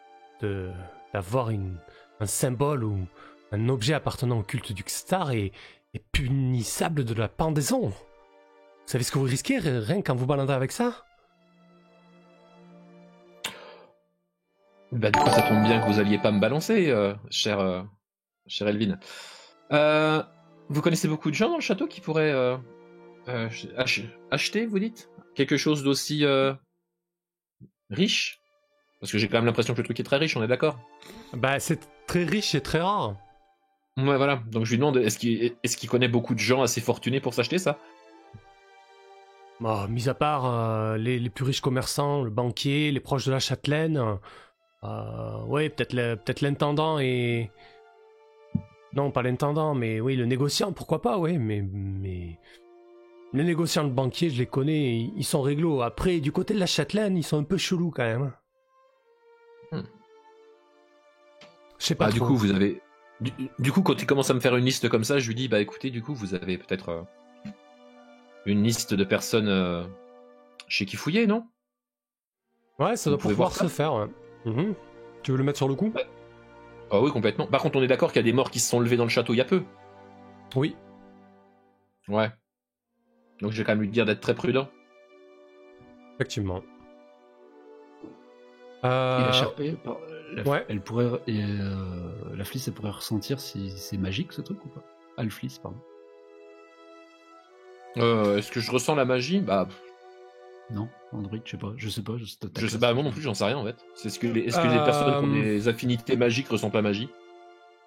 d'avoir un symbole ou un objet appartenant au culte du Xtar est punissable de la pendaison. Vous savez ce que vous risquez rien qu'en vous baladant avec ça ? Bah du coup, ça tombe bien que vous alliez pas me balancer, cher Elvin. Vous connaissez beaucoup de gens dans le château qui pourraient acheter, vous dites ? Quelque chose d'aussi riche ? Parce que j'ai quand même l'impression que le truc est très riche, on est d'accord ? Bah, c'est très riche et très rare. Ouais, voilà. Donc je lui demande, est-ce qu'il connaît beaucoup de gens assez fortunés pour s'acheter ça ? Bah, mis à part les plus riches commerçants, le banquier, les proches de la châtelaine, ouais, peut-être l'intendant et... Non, pas l'intendant, mais oui, le négociant, pourquoi pas, ouais, mais... Les négociants, le banquier, je les connais, ils sont réglo. Après, du côté de la châtelaine, ils sont un peu chelous quand même. Je sais pas du trop. coup, vous avez Du coup, quand il commence à me faire une liste comme ça, je lui dis, bah écoutez, du coup, vous avez peut-être une liste de personnes chez qui fouiller, non? Ouais, ça Vous doit pouvez pouvoir voir ça se faire, ouais. Mhm. Tu veux le mettre sur le coup? Ouais. Ah oui, complètement. Par contre, on est d'accord qu'il y a des morts qui se sont levés dans le château il y a peu. Oui. Ouais. Donc je vais quand même lui dire d'être très prudent. Effectivement. Et la Sharpay, ouais. elle pourrait, la Fliss, elle pourrait ressentir si c'est magique ce truc ou pas? Ah, le Fliss, pardon. Est-ce que je ressens la magie? Bah, Non, Android, je sais pas. Je sais pas, moi non plus, j'en sais rien en fait. Est-ce que les personnes qui ont des affinités magiques ressentent la magie?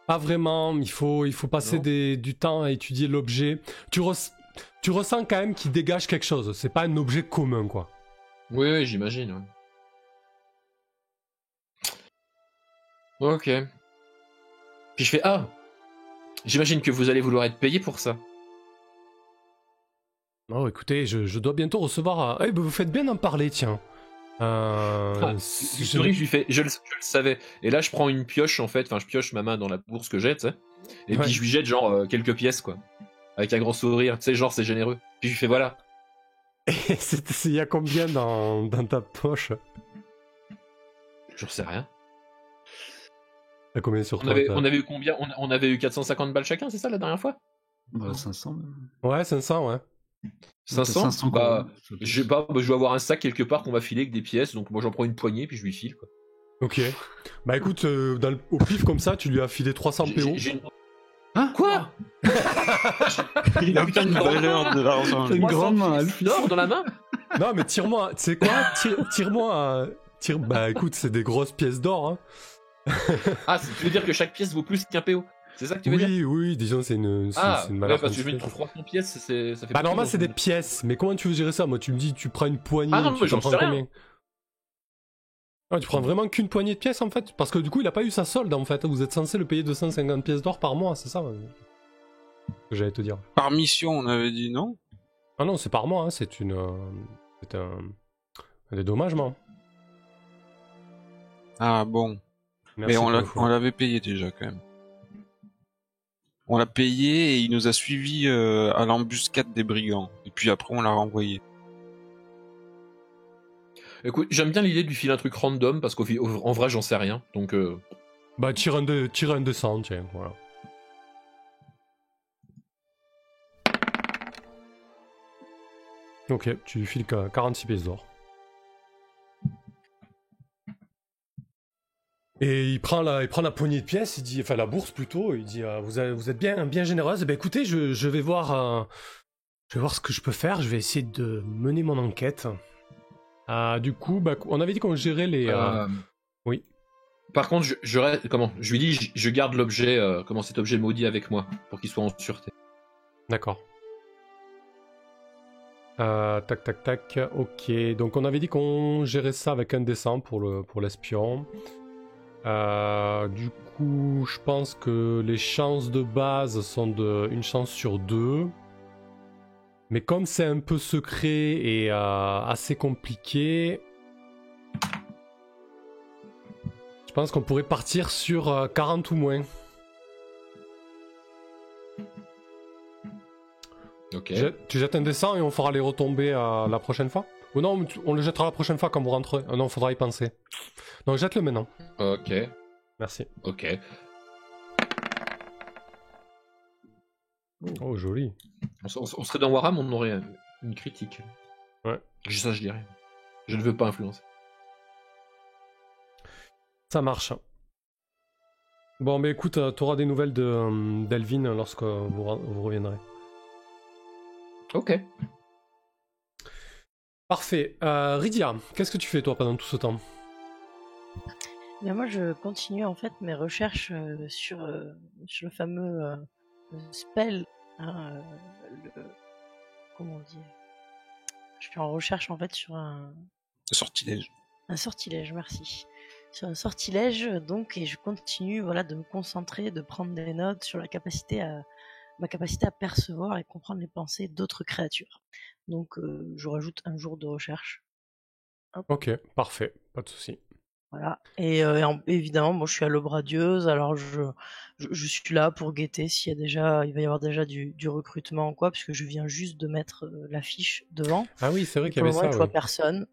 Pas vraiment, il faut passer du temps à étudier l'objet. Tu ressens quand même qu'il dégage quelque chose, c'est pas un objet commun, quoi. Oui, j'imagine. Ouais. Ok. Puis je fais, j'imagine que vous allez vouloir être payé pour ça. Oh, écoutez, je dois bientôt recevoir... Eh ben, vous faites bien d'en parler, tiens. Je lui fais, je le savais. Et là, je prends une pioche, en fait. Enfin, je pioche ma main dans la bourse que j'ai, tu sais. Et puis, je lui jette, genre, quelques pièces, quoi. Avec un grand sourire. Tu sais, genre, c'est généreux. Puis, je lui fais, voilà. Et il y a combien dans ta poche? Je sais rien. T'as combien sur toi? On avait eu combien? On avait eu 450 balles chacun, c'est ça, la dernière fois? Bah, 500 même. Ouais, 500, ouais. 500, bah, je vais avoir un sac quelque part qu'on va filer avec des pièces, donc moi j'en prends une poignée puis je lui file, quoi. Ok. Bah écoute, au pif comme ça, tu lui as filé 300 PO. Hein? Quoi? Il a aucune valeur de l'argent. T'as une grande main, d'or dans la main? Non, mais tire-moi, tu sais quoi? Tire-moi. Bah écoute, c'est des grosses pièces d'or, hein. Tu veux dire que chaque pièce vaut plus qu'un PO? C'est ça que tu veux dire? Oui, disons, c'est une valeur. Parce que je me trouve 300 pièces, ça fait. Bah, normalement, c'est des pièces, mais comment tu veux gérer ça? Moi, tu me dis, tu prends une poignée. Ah non, mais j'en sais rien. Tu prends vraiment qu'une poignée de pièces, en fait? Parce que du coup, il a pas eu sa solde, en fait. Vous êtes censé le payer 250 pièces d'or par mois, c'est ça que j'allais te dire. Par mission, on avait dit non? Ah non, c'est par mois, hein. C'est un dédommagement. Ah bon. Merci, mais on l'avait payé déjà, quand même. On l'a payé et il nous a suivis à l'embuscade des brigands. Et puis après, on l'a renvoyé. Écoute, j'aime bien l'idée de lui filer un truc random parce qu'en vrai, j'en sais rien. Donc. Bah, tire un de 100, tiens, voilà. Ok, tu lui files 46 pièces d'or. Et il prend la poignée de pièces, il dit, enfin la bourse plutôt, il dit vous êtes bien généreuse. Ben écoutez, je vais voir ce que je peux faire. Je vais essayer de mener mon enquête. Du coup, bah, on avait dit qu'on gérait les. Oui. Par contre, je lui dis, je garde l'objet, cet objet maudit avec moi pour qu'il soit en sûreté. D'accord. Tac. Ok. Donc on avait dit qu'on gérait ça avec un dessin pour l'espion. Du coup, je pense que les chances de base sont une chance sur 2. Mais comme c'est un peu secret et assez compliqué, je pense qu'on pourrait partir sur 40 ou moins. Ok. Tu jettes un dessin et on fera les retomber la prochaine fois? Ou non, on le jettera la prochaine fois quand vous rentrez. Non, il faudra y penser. Donc jette-le maintenant. Ok. Merci. Ok. Oh, joli. On serait dans Warham, on aurait une critique. Ouais. Ça, je dirais. Je ne veux pas influencer. Ça marche. Bon, mais écoute, t'auras des nouvelles d'Elvin lorsque vous reviendrez. Ok. Parfait. Rydia, qu'est-ce que tu fais toi pendant tout ce temps? Bien, moi, je continue en fait mes recherches sur le fameux spell. Comment on dit? Je suis en recherche en fait sur un sortilège. Un sortilège, merci. Sur un sortilège, donc, et je continue de me concentrer, de prendre des notes sur ma capacité à percevoir et comprendre les pensées d'autres créatures. Donc, je rajoute un jour de recherche. Hop. Ok, parfait, pas de souci. Voilà. Évidemment, moi, je suis à l'aube radieuse, alors je suis là pour guetter s'il y a déjà, il va y avoir déjà du recrutement ou quoi, puisque je viens juste de mettre l'affiche devant. Ah oui, c'est vrai Et qu'il y pour le avait moment, ça, je oui. vois personne.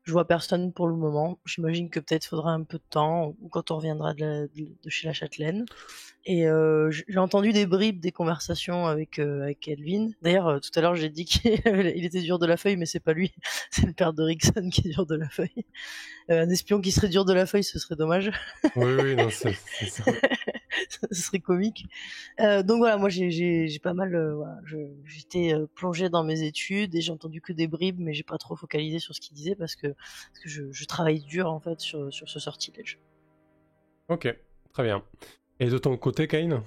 Je vois personne pour le moment. J'imagine que peut-être faudra un peu de temps ou quand on reviendra de chez la Châtelaine. Et j'ai entendu des bribes des conversations avec Elvin. D'ailleurs, tout à l'heure, j'ai dit qu'il il était dur de la feuille, mais c'est pas lui, c'est le père de Rickson qui est dur de la feuille. Un espion qui serait dur de la feuille, ce serait dommage. Oui, oui, non, c'est ça. Ce serait comique. Donc voilà, moi j'ai pas mal, voilà, j'étais plongée dans mes études et j'ai entendu que des bribes, mais j'ai pas trop focalisé sur ce qu'il disait parce que je travaille dur en fait sur ce sortilège. Ok, très bien. Et de ton côté, Kane?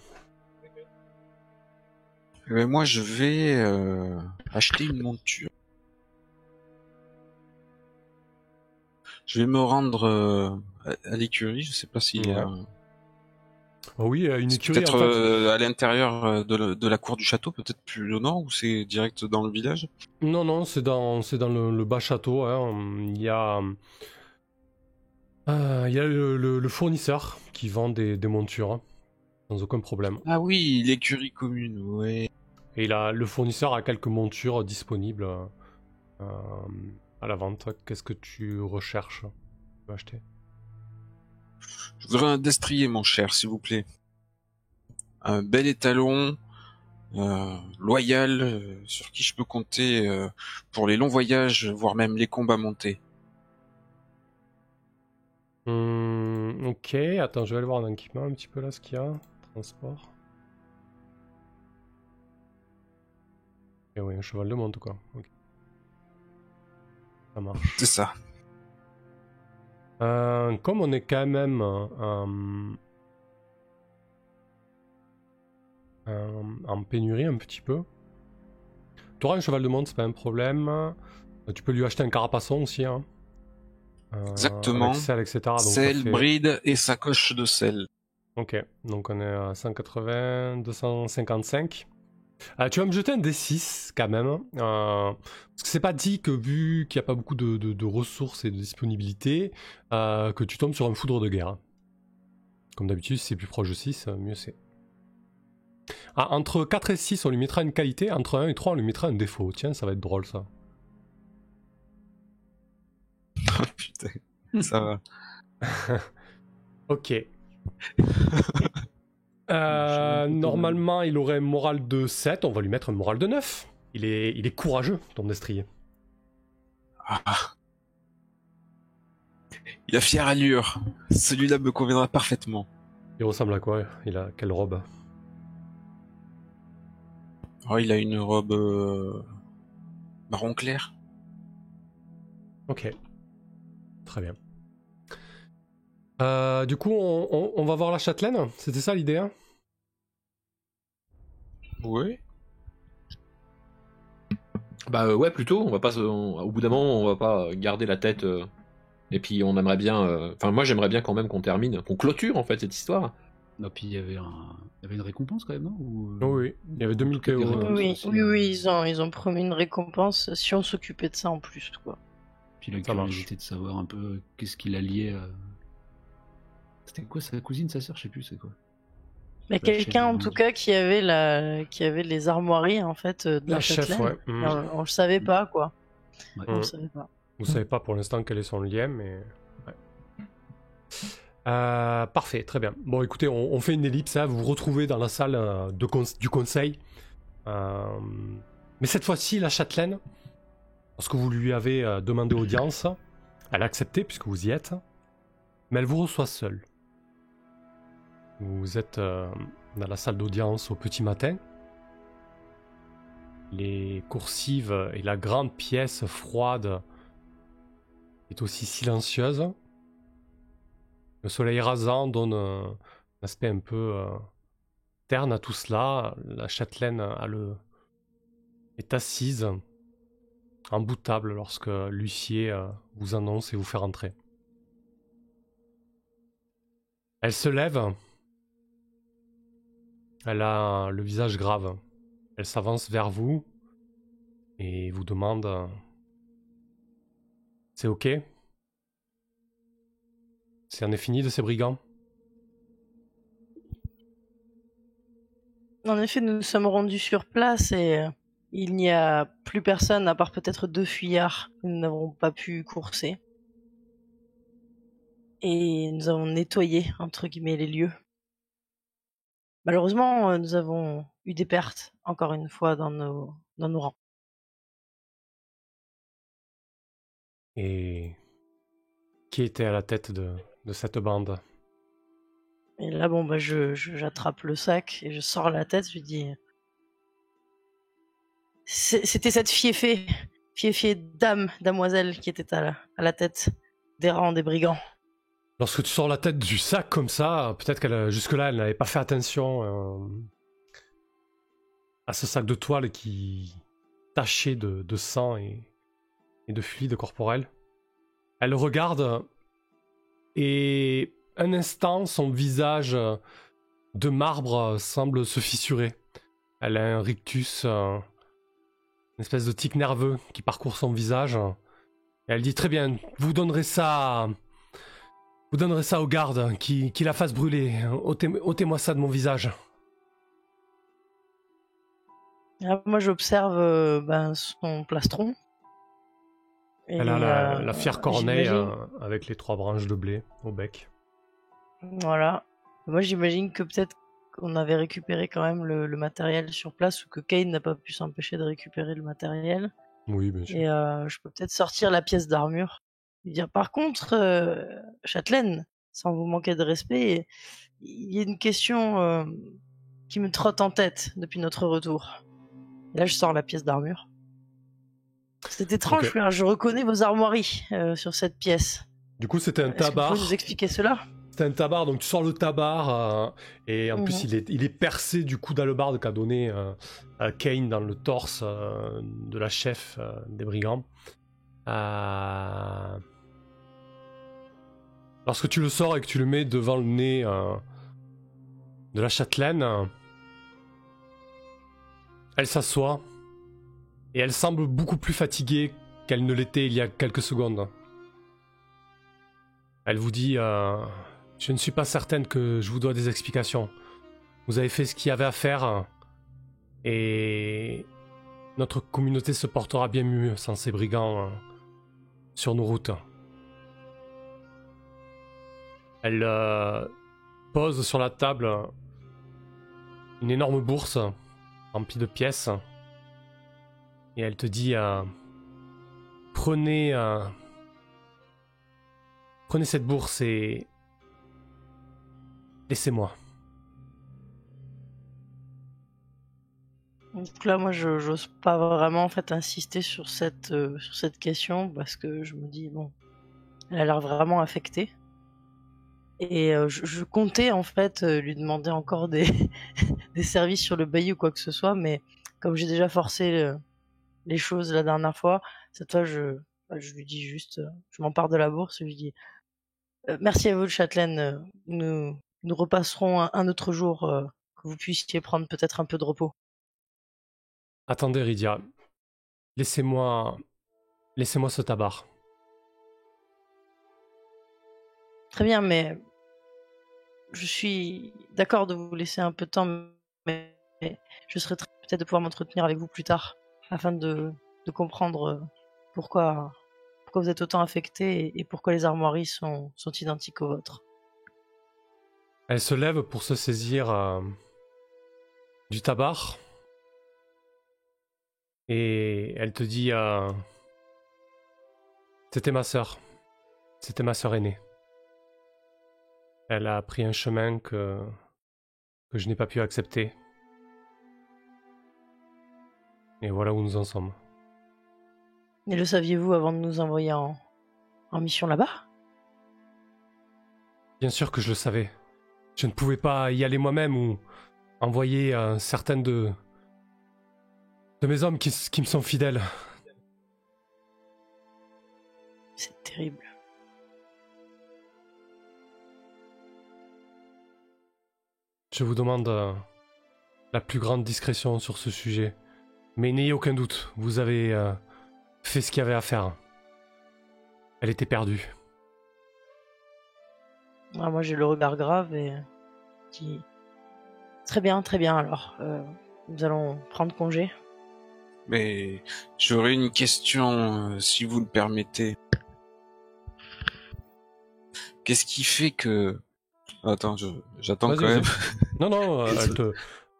Moi, je vais acheter une monture. Je vais me rendre à l'écurie. Je sais pas s'il y a. Oh oui, une C'est écurie, peut-être en fait. à l'intérieur de la cour du château, peut-être plus au nord, ou c'est direct dans le village? Non, non, c'est dans le bas château. Hein. Il y a le fournisseur qui vend des montures, hein, sans aucun problème. Ah oui, l'écurie commune, ouais. Et le fournisseur a quelques montures disponibles à la vente. Qu'est-ce que tu recherches? Tu veux acheter? Je voudrais un destrier, mon cher, s'il vous plaît. Un bel étalon, loyal, sur qui je peux compter pour les longs voyages, voire même les combats montés. Ok, attends, je vais aller voir en équipement un petit peu là ce qu'il y a. Transport. Et oui, un cheval de monte quoi. Ok. Ça marche. C'est ça. Comme on est quand même en pénurie un petit peu. Tu auras un cheval de monte, c'est pas un problème. Tu peux lui acheter un carapaçon aussi, hein. Exactement. Avec sel, etc. Donc Sel, ça fait... bride et sacoche de sel. Ok, donc on est à 180, 255. Tu vas me jeter un D6 quand même. Parce que c'est pas dit que vu qu'il n'y a pas beaucoup de ressources et de disponibilité, que tu tombes sur un foudre de guerre. Comme d'habitude, si c'est plus proche de 6, mieux c'est. Entre 4 et 6, on lui mettra une qualité. Entre 1 et 3, on lui mettra un défaut. Tiens, ça va être drôle ça. Oh putain, ça va. Ok. Normalement, il aurait un moral de 7. On va lui mettre un moral de 9. Il est courageux, ton destrier. Ah. Il a fière allure. Celui-là me conviendra parfaitement. Il ressemble à quoi? Il a quelle robe? Oh, il a une robe marron clair. Ok. Très bien. Du coup, on va voir la châtelaine? C'était ça l'idée, hein? Oui. Bah ouais, plutôt. On va pas, au bout d'un moment, on va pas garder la tête. Et puis on aimerait bien. Enfin, moi j'aimerais bien quand même qu'on termine, qu'on clôture en fait cette histoire. Non, puis il y avait une récompense quand même, non? Oui, il y avait 2000 des KO. récompenses Oui, aussi, ils ont promis une récompense si on s'occupait de ça en plus, quoi. Puis la Ça marche. curiosité de savoir un peu qu'est-ce qui la liait à... C'était quoi, sa cousine, sa sœur, je sais plus, c'est quoi. Mais quelqu'un en tout cas qui avait les armoiries en fait de la chef, Châtelaine. ouais. Et on le savait pas, quoi. Ouais. On le savait pas. Vous savez pas pour l'instant quel est son lien, mais... Ouais. Parfait, très bien. Bon, écoutez, on fait une ellipse, hein. Vous vous retrouvez dans la salle du conseil. Mais cette fois-ci, la châtelaine, lorsque vous lui avez demandé audience, elle a accepté puisque vous y êtes, mais elle vous reçoit seule. Vous êtes dans la salle d'audience au petit matin. Les coursives et la grande pièce froide est aussi silencieuse. Le soleil rasant donne un aspect un peu terne à tout cela. La châtelaine est assise en bout de table lorsque l'huissier vous annonce et vous fait rentrer. Elle se lève. Elle a le visage grave. Elle s'avance vers vous et vous demande « C'est ok ?» c'en est fini de ces brigands? En effet, nous nous sommes rendus sur place et il n'y a plus personne à part peut-être 2 fuyards que nous n'avons pas pu courser. Et nous avons nettoyé, entre guillemets, les lieux. Malheureusement, nous avons eu des pertes, encore une fois, dans nos rangs. Et qui était à la tête de cette bande? Et là, bon, bah, j'attrape le sac et je sors la tête, je lui dis... C'était cette fieffée damoiselle qui était à la tête des rangs des brigands. Lorsque tu sors la tête du sac comme ça, peut-être qu'elle jusque-là, elle n'avait pas fait attention à ce sac de toile qui taché de sang et de fluide corporel. Elle regarde et un instant, son visage de marbre semble se fissurer. Elle a un rictus, une espèce de tic nerveux qui parcourt son visage. Et elle dit très bien, vous donnerez ça aux gardes qui la fassent brûler. Ôtez-moi ça de mon visage. Là, moi, j'observe son plastron. Et, elle a la fière corneille avec les 3 branches de blé au bec. Voilà. Moi, j'imagine que peut-être qu'on avait récupéré quand même le matériel sur place ou que Kane n'a pas pu s'empêcher de récupérer le matériel. Oui, bien sûr. Et je peux peut-être sortir la pièce d'armure. Et dire, par contre, Châtelaine, sans vous manquer de respect, il y a une question qui me trotte en tête depuis notre retour. Et là, je sors la pièce d'armure. C'est étrange, Okay. Je reconnais vos armoiries sur cette pièce. Du coup, c'était un Est-ce que tabard. vous pouvez nous expliquer cela? C'était un tabard, donc tu sors le tabard et en plus il est percé du coup d'hallebarde qu'a donné Kane dans le torse de la chef des brigands. Lorsque tu le sors et que tu le mets devant le nez de la châtelaine, elle s'assoit et elle semble beaucoup plus fatiguée qu'elle ne l'était il y a quelques secondes. Elle vous dit je ne suis pas certaine que je vous dois des explications. Vous avez fait ce qu'il y avait à faire et notre communauté se portera bien mieux sans ces brigands sur nos routes. Elle pose sur la table une énorme bourse remplie de pièces et elle te dit prenez cette bourse et laissez-moi. Donc là, moi, je n'ose pas vraiment en fait insister sur cette question parce que je me dis bon, elle a l'air vraiment affectée. Et je comptais en fait lui demander encore des services sur le bailli ou quoi que ce soit, mais comme j'ai déjà forcé les choses la dernière fois, cette fois je lui dis juste, je m'empare de la bourse, je lui dis merci à vous, Châtelaine, nous repasserons un autre jour, que vous puissiez prendre peut-être un peu de repos. Attendez, Rydia, laissez-moi ce tabac. Très bien, mais je suis d'accord de vous laisser un peu de temps, mais je serais peut-être de pouvoir m'entretenir avec vous plus tard, afin de comprendre pourquoi vous êtes autant affecté et pourquoi les armoiries sont identiques aux vôtres. Elle se lève pour se saisir du tabac et elle te dit c'était ma sœur aînée. Elle a pris un chemin que je n'ai pas pu accepter. Et voilà où nous en sommes. Et le saviez-vous avant de nous envoyer en mission là-bas? Bien sûr que je le savais. Je ne pouvais pas y aller moi-même ou envoyer certaines de mes hommes qui me sont fidèles. C'est terrible. Je vous demande la plus grande discrétion sur ce sujet. Mais n'ayez aucun doute, vous avez fait ce qu'il y avait à faire. Elle était perdue. Ah, moi, j'ai le regard grave et qui très bien, alors. Nous allons prendre congé. Mais j'aurais une question, si vous le permettez. Qu'est-ce qui fait que... Attends, j'attends Vas-y, quand même. vas-y. Non,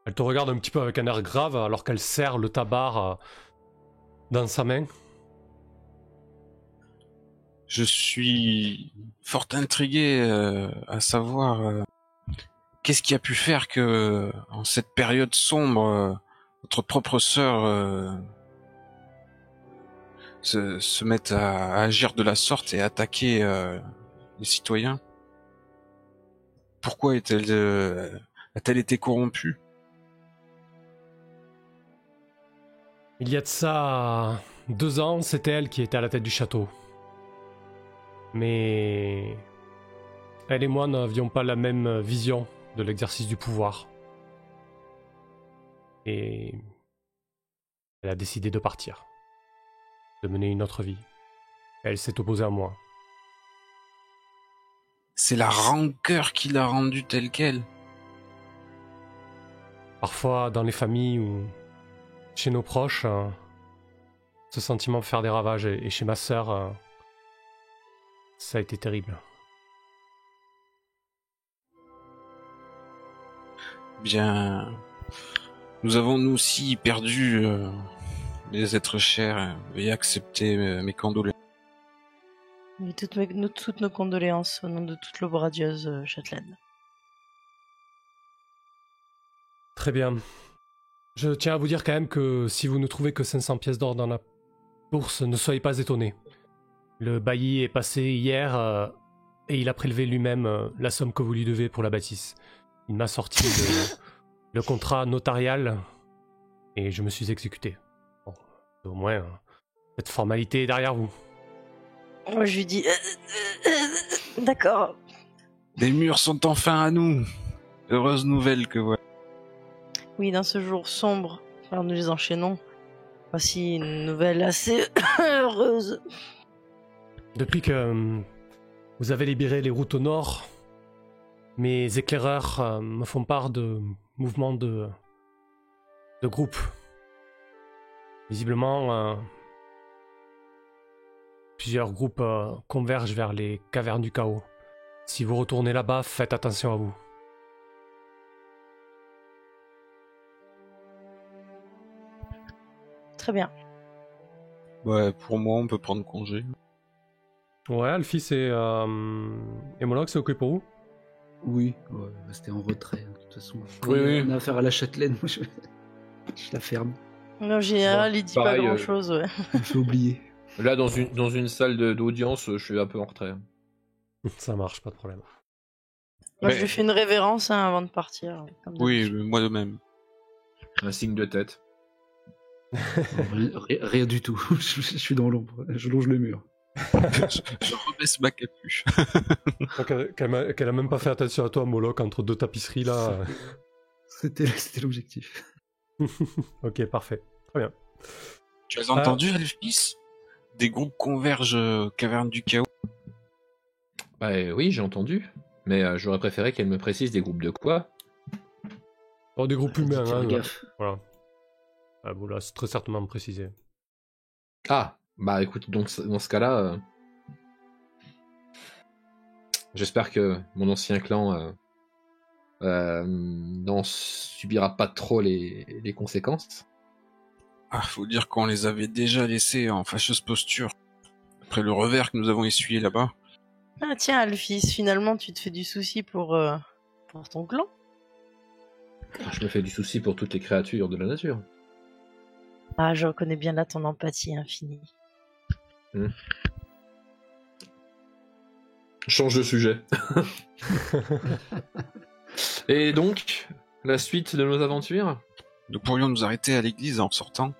elle te regarde un petit peu avec un air grave alors qu'elle serre le tabac dans sa main. Je suis fort intrigué à savoir qu'est-ce qui a pu faire que, en cette période sombre, votre propre sœur se mette à agir de la sorte et attaquer les citoyens. Pourquoi a-t-elle été corrompue? Il y a de ça 2 ans, c'était elle qui était à la tête du château. Mais elle et moi n'avions pas la même vision de l'exercice du pouvoir. Et elle a décidé de partir, de mener une autre vie. Elle s'est opposée à moi. C'est la rancœur qui l'a rendue telle quelle. Parfois, dans les familles ou chez nos proches, ce sentiment peut faire des ravages. Et chez ma sœur, ça a été terrible. Bien, nous avons nous aussi perdu des êtres chers. Veuillez accepter mes condoléances. Et toutes nos condoléances au nom de toute l'aube radieuse châtelaine. Très bien. Je tiens à vous dire quand même que si vous ne trouvez que 500 pièces d'or dans la bourse, ne soyez pas étonnés. Le bailli est passé hier et il a prélevé lui-même la somme que vous lui devez pour la bâtisse. Il m'a sorti le contrat notarial et je me suis exécuté. Bon, au moins, cette formalité est derrière vous. Moi, je lui dis... D'accord. Les murs sont enfin à nous. Heureuse nouvelle que voilà. Oui, dans ce jour sombre, alors nous les enchaînons. Voici une nouvelle assez heureuse. Depuis que vous avez libéré les routes au nord, mes éclaireurs me font part de mouvements de groupe. Visiblement, plusieurs groupes convergent vers les cavernes du chaos. Si vous retournez là-bas, faites attention à vous. Très bien. Ouais, pour moi, on peut prendre congé. Ouais, Alphys et Moloch, c'est ok pour vous? Oui, ouais, rester en retrait, de toute façon. Oui. On a affaire à la châtelaine, moi je la ferme. En général, il dit pas pareil, grand-chose, ouais. Je me fais oublier. Là, dans une salle d'audience, je suis un peu en retrait. Ça marche, pas de problème. Moi, Mais- je lui fais une révérence avant de partir. Comme Oui, d'habitude. moi de même. Un signe de tête. Rien du tout. Je suis dans l'ombre. Je longe le mur. Je rebaisse ma capuche. Qu'elle a même pas fait attention à toi, Moloch, entre 2 tapisseries là. C'était l'objectif. Ok, parfait. Très bien. Tu as entendu, Alphys? Des groupes convergent caverne du chaos. Bah oui, j'ai entendu. Mais j'aurais préféré qu'elle me précise des groupes de quoi. Oh, des groupes humains, Faire hein. gaffe. Voilà. Ah, bon, là, c'est très certainement précisé. Ah, bah écoute, donc dans ce cas-là, j'espère que mon ancien clan n'en subira pas trop les conséquences. Ah, faut dire qu'on les avait déjà laissés en fâcheuse posture. Après le revers que nous avons essuyé là-bas. Ah tiens, Alphys, finalement, tu te fais du souci pour ton clan. Je me fais du souci pour toutes les créatures de la nature. Ah, je reconnais bien là ton empathie infinie. Change de sujet. Et donc, la suite de nos aventures? Nous pourrions nous arrêter à l'église en sortant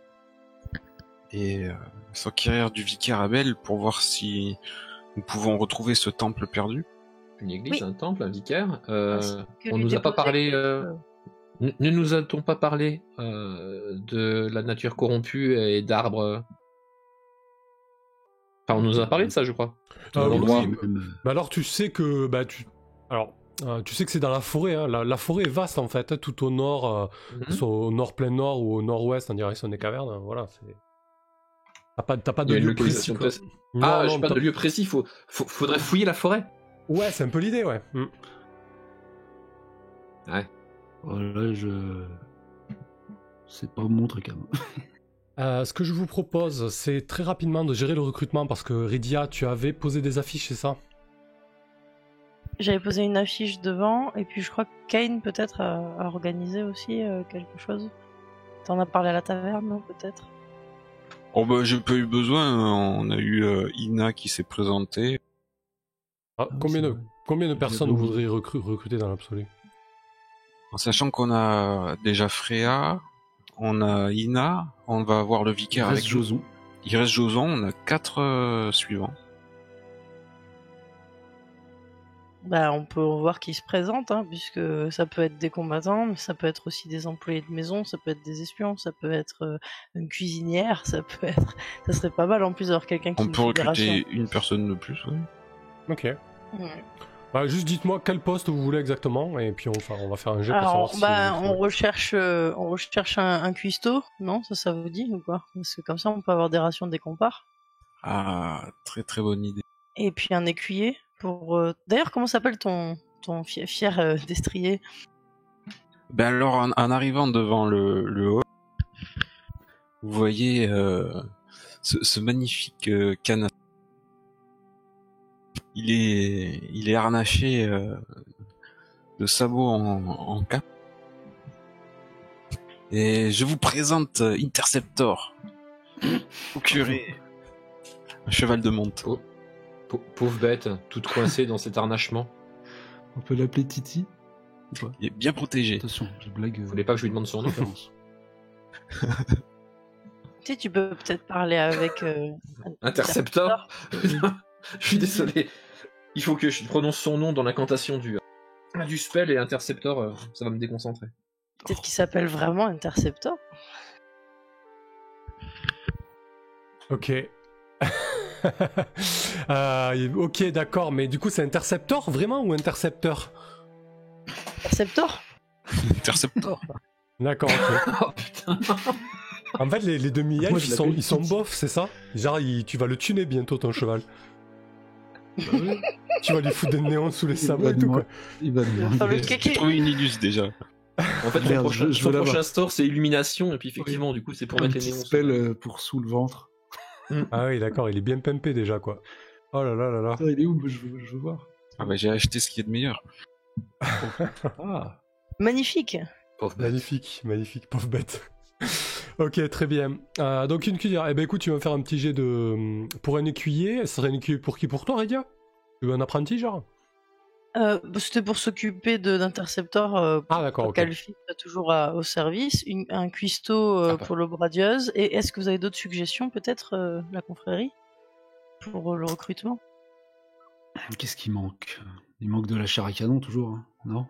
et s'enquérir du vicaire Abel pour voir si nous pouvons retrouver ce temple perdu. Une église, Oui. un temple, un vicaire. Ainsi que On lui nous a pas déposer parlé. quelque- Ne nous a-t-on pas parlé de la nature corrompue et d'arbres? Enfin, on nous a parlé de ça, je crois. Ah, L'endroit. oui, mais alors tu sais que Alors, tu sais que c'est dans la forêt, hein. La forêt est vaste en fait, hein, tout au nord, soit au nord plein nord ou au nord-ouest en direction des cavernes, hein, voilà. T'as pas Il de y a une lieu précis, localisation quoi. précise. Non, J'ai non, pas de lieu précis, faudrait fouiller la forêt. Ouais, c'est un peu l'idée, ouais. Ouais. Voilà, c'est pas mon truc à moi. Ce que je vous propose, c'est très rapidement de gérer le recrutement parce que Rydia, tu avais posé des affiches, c'est ça? J'avais posé une affiche devant, et puis je crois que Kane peut-être a organisé aussi quelque chose. T'en as parlé à la taverne, non, peut-être? Oh bah j'ai pas eu besoin, on a eu Ina qui s'est présentée. Combien de personnes vous oublié. voudriez recruter dans l'absolu? En sachant qu'on a déjà Freya, on a Ina, on va avoir le vicaire avec nous. Joson. Il reste Joson, on a 4 suivants. Bah, on peut voir qui se présente, hein, puisque ça peut être des combattants, mais ça peut être aussi des employés de maison, ça peut être des espions, ça peut être une cuisinière, ça serait pas mal en plus d'avoir quelqu'un qui On nous peut fait des rations. recruter une personne de plus, oui. Ok. Ouais. Bah, juste dites-moi quel poste vous voulez exactement, et puis on va faire un jet pour Alors, savoir si... on recherche un cuistot, non? Ça vous dit ou quoi? Parce que comme ça, on peut avoir des rations dès qu'on part. Ah, très très bonne idée. Et puis un écuyer pour... D'ailleurs, comment s'appelle ton fier destrier? Ben alors, en arrivant devant le hall, vous voyez ce magnifique canasson. Il est harnaché de sabots en cap. Et je vous présente Interceptor, procuré, un cheval de monte. Oh. Pauvre bête, toute coincée dans cet harnachement. On peut l'appeler Titi ou pas? Il est bien protégé. Attention, je blague. Vous voulez pas que je lui demande son nom? Référence. Tu sais, tu peux peut-être parler avec... Interceptor. Je suis désolé. Il faut que je prononce son nom dans l'incantation du spell, et Interceptor, ça va me déconcentrer. Peut-être qu'il s'appelle vraiment Interceptor. Ok. Ok, d'accord, mais du coup c'est Interceptor vraiment ou Intercepteur? Interceptor? Interceptor. D'accord, ok. Oh putain. En fait, les Moi, demi-elfes, je ils sont l'appelle bof, c'est ça? Genre, tu vas le tuner bientôt, ton cheval. Tu vas lui foutre des néons sous les sabots et tout, quoi. Il va Enfin, le demander. J'ai kéké. trouvé une illus déjà. En fait, Merde, son je veux prochain l'avoir. store, c'est illumination, et puis effectivement, du coup, c'est pour un mettre les petit néons. spell pour sous le ventre. Ah oui, d'accord, il est bien pimpé déjà, quoi. Oh là là là là. Attends, il est où? Je veux voir. Ah bah j'ai acheté ce qui est de meilleur. Ah. Magnifique. Pauvre bête. Magnifique, pauvre bête. Ok, très bien. Donc une cuillère. Eh ben écoute, tu vas me faire un petit jet de... Pour un écuyer, ce serait un écuyer pour qui? Pour toi, Rydia? Tu veux un apprenti, genre? C'était pour s'occuper d'Interceptor. Ah d'accord, ok. Calfi est toujours au service. Un cuistot pour l'obradieuse. Et est-ce que vous avez d'autres suggestions, peut-être, la confrérie, pour le recrutement? Qu'est-ce qui manque? Il manque de la chair à canon, toujours, hein, non?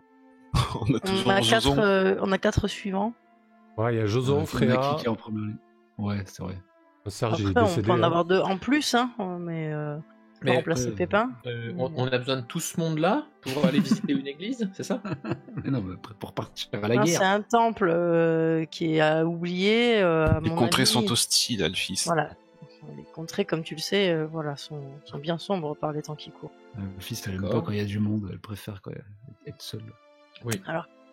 On a toujours Joson. On a 4 suivants. Ouais, il y a Joson, Il y en a Freya, qui est en première ligne. Ouais, c'est vrai. Serge, il est Après, on décédé. peut en hein. avoir 2 en plus, hein, mais on peut remplacer Pépin. On a besoin de tout ce monde-là pour aller visiter une église, c'est ça? Mais non, mais pour partir à la Non, guerre. c'est un temple qui est oublié. À Les mon contrées avis. sont hostiles, Alphys. Voilà. Les contrées, comme tu le sais, voilà, sont bien sombres par les temps qui courent. Le fils, elle aime D'accord. pas quand il y a du monde, elle préfère quand être seule.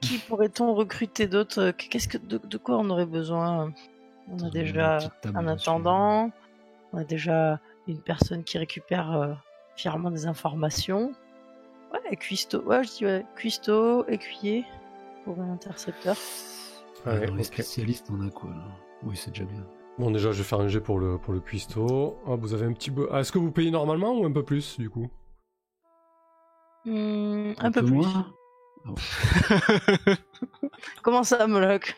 Qui pourrait-on recruter d'autres? De quoi on aurait besoin? On a déjà Une petite table un dessus. attendant, on a déjà une personne qui récupère fièrement des informations. Ouais, cuistot. Ouais, je dis ouais, cuistot, écuyer pour un intercepteur. Ouais, Dans les ok. spécialistes, on a quoi là? Oui, c'est déjà bien. Bon, déjà, je vais faire un jet pour le cuistot. Ah, vous avez un petit peu... Est-ce que vous payez normalement ou un peu plus, du coup? Un peu plus. moins. Comment ça, Moloch?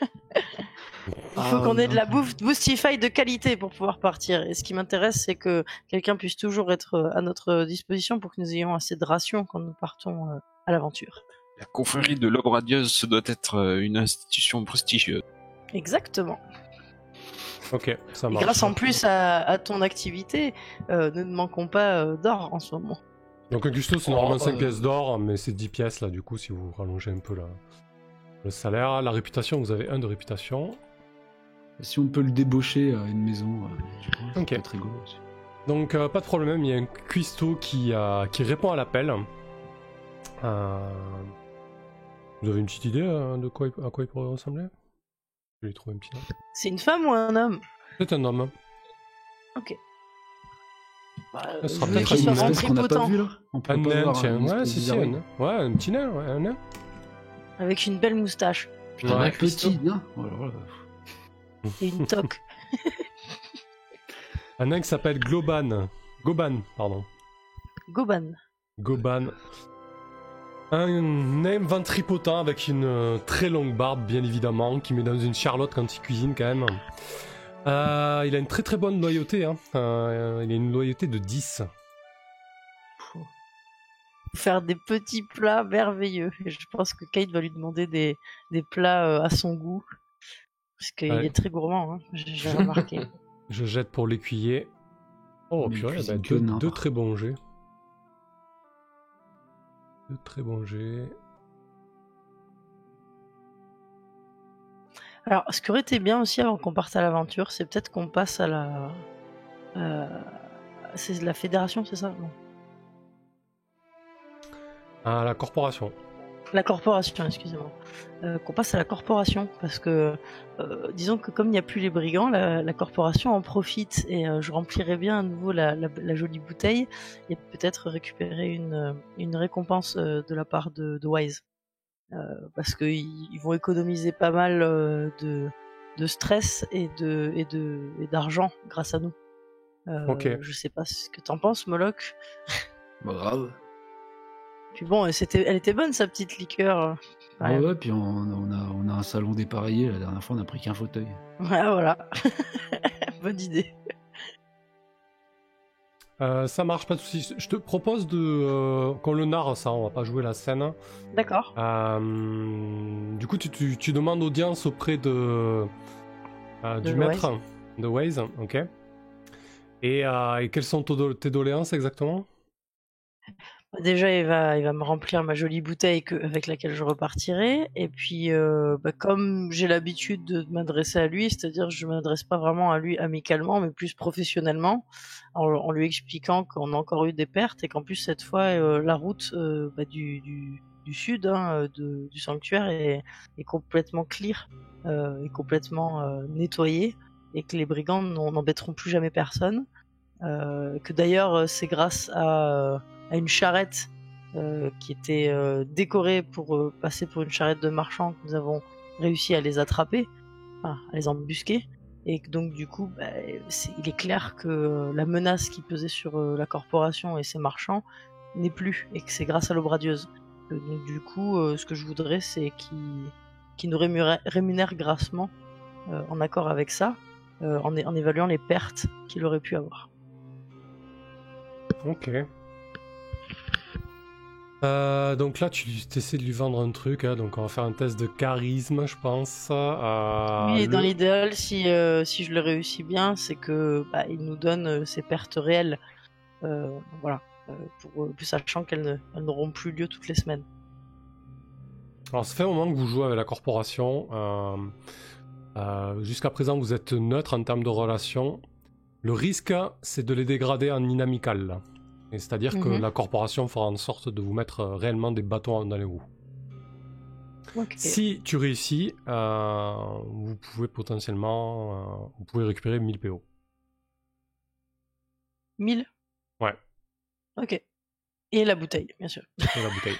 Il faut qu'on ait de la bouffe Boostify de qualité pour pouvoir partir. Et ce qui m'intéresse, c'est que quelqu'un puisse toujours être à notre disposition pour que nous ayons assez de rations quand nous partons à l'aventure. La confrérie de l'Aube radieuse, ce doit être une institution prestigieuse. Exactement. Ok, ça Et marche. grâce en plus à ton activité, nous ne manquons pas d'or en ce moment. Donc un custo c'est normalement 5 pièces d'or, mais c'est 10 pièces là du coup si vous rallongez un peu le salaire. La réputation, vous avez 1 de réputation. Si on peut le débaucher à une maison, je crois, Ok. ça peut être rigolo aussi. Donc pas de problème, il y a un cuistot qui répond à l'appel. Vous avez une petite idée de à quoi il pourrait ressembler? Je vais lui trouver un petit nom. C'est une femme ou un homme? C'est un homme. Ok. Bah, Ça sera je veux peut-être qu'il une soit espèce qu'on n'a pas ventripotent. vu là. On peut Un pas nain, voir tiens. une Ouais, espèce si, de un bizarre- nain. Ouais, un petit nain, ouais, un nain. Avec une belle moustache Putain, Ouais. un cuistot. Petit, non. Oh là là. et une toque. Un nain qui s'appelle Goban, pardon. Goban. Goban. Un nain ventripotent avec une très longue barbe, bien évidemment, qui met dans une charlotte quand il cuisine, quand même. Il a une très très bonne loyauté. Hein. Il a une loyauté de 10. Faire des petits plats merveilleux. Et je pense que Kate va lui demander des plats à son goût. Parce qu'il Ouais. est très gourmand, hein. J'ai remarqué. Je jette pour l'écuyer. Oh, Mais il purée, cuisine bah, que deux n'importe. très bons jets. 2 très bons jets. Alors, ce qui aurait été bien aussi avant qu'on parte à l'aventure, c'est peut-être qu'on passe à la... c'est la fédération, c'est ça? Non. À la corporation. La corporation, excusez-moi. Qu'on passe à la corporation, parce que disons que comme il n'y a plus les brigands, la corporation en profite et je remplirai bien à nouveau la jolie bouteille et peut-être récupérer une récompense de la part de Wise. Parce qu'ils vont économiser pas mal de stress et d'argent grâce à nous. Ok. Je sais pas ce que t'en penses, Moloch. Brave. Puis bon, elle était bonne sa petite liqueur. Ah ouais, puis on a un salon dépareillé. La dernière fois, on a pris qu'un fauteuil. Ouais, voilà. Bonne idée. Ça marche, pas de soucis. Je te propose qu'on le narre, ça, on va pas jouer la scène. D'accord. Du coup, tu demandes audience auprès du maître de Waze, ok. Et quelles sont tes doléances exactement? Déjà, il va me remplir ma jolie bouteille avec laquelle je repartirai. Et puis, comme j'ai l'habitude de m'adresser à lui, c'est-à-dire je m'adresse pas vraiment à lui amicalement, mais plus professionnellement, en lui expliquant qu'on a encore eu des pertes et qu'en plus cette fois la route du sud du sanctuaire est complètement clear, est complètement nettoyée et que les brigands n'embêteront plus jamais personne. Que d'ailleurs c'est grâce à une charrette qui était décorée pour passer pour une charrette de marchands que nous avons réussi à les attraper, à les embusquer, et que donc du coup il est clair que la menace qui pesait sur la corporation et ses marchands n'est plus, et que c'est grâce à l'Aubradieuse. Donc du coup ce que je voudrais c'est qu'il nous rémunère grassement en accord avec ça, en évaluant les pertes qu'il aurait pu avoir. Ok. Donc là, tu essaies de lui vendre un truc, hein, donc on va faire un test de charisme, je pense. Oui, et dans l'idéal, si je le réussis bien, c'est que il nous donne ses pertes réelles, voilà, sachant qu'elles n'auront plus lieu toutes les semaines. Alors, ça fait un moment que vous jouez avec la corporation. Jusqu'à présent, vous êtes neutre en termes de relations. Le risque, c'est de les dégrader en inamical, là. Et c'est-à-dire que la corporation fera en sorte de vous mettre réellement des bâtons dans les roues. Okay. Si tu réussis, vous pouvez potentiellement récupérer 1000 PO. 1000 ? Ouais. Ok. Et la bouteille, bien sûr. Et la bouteille.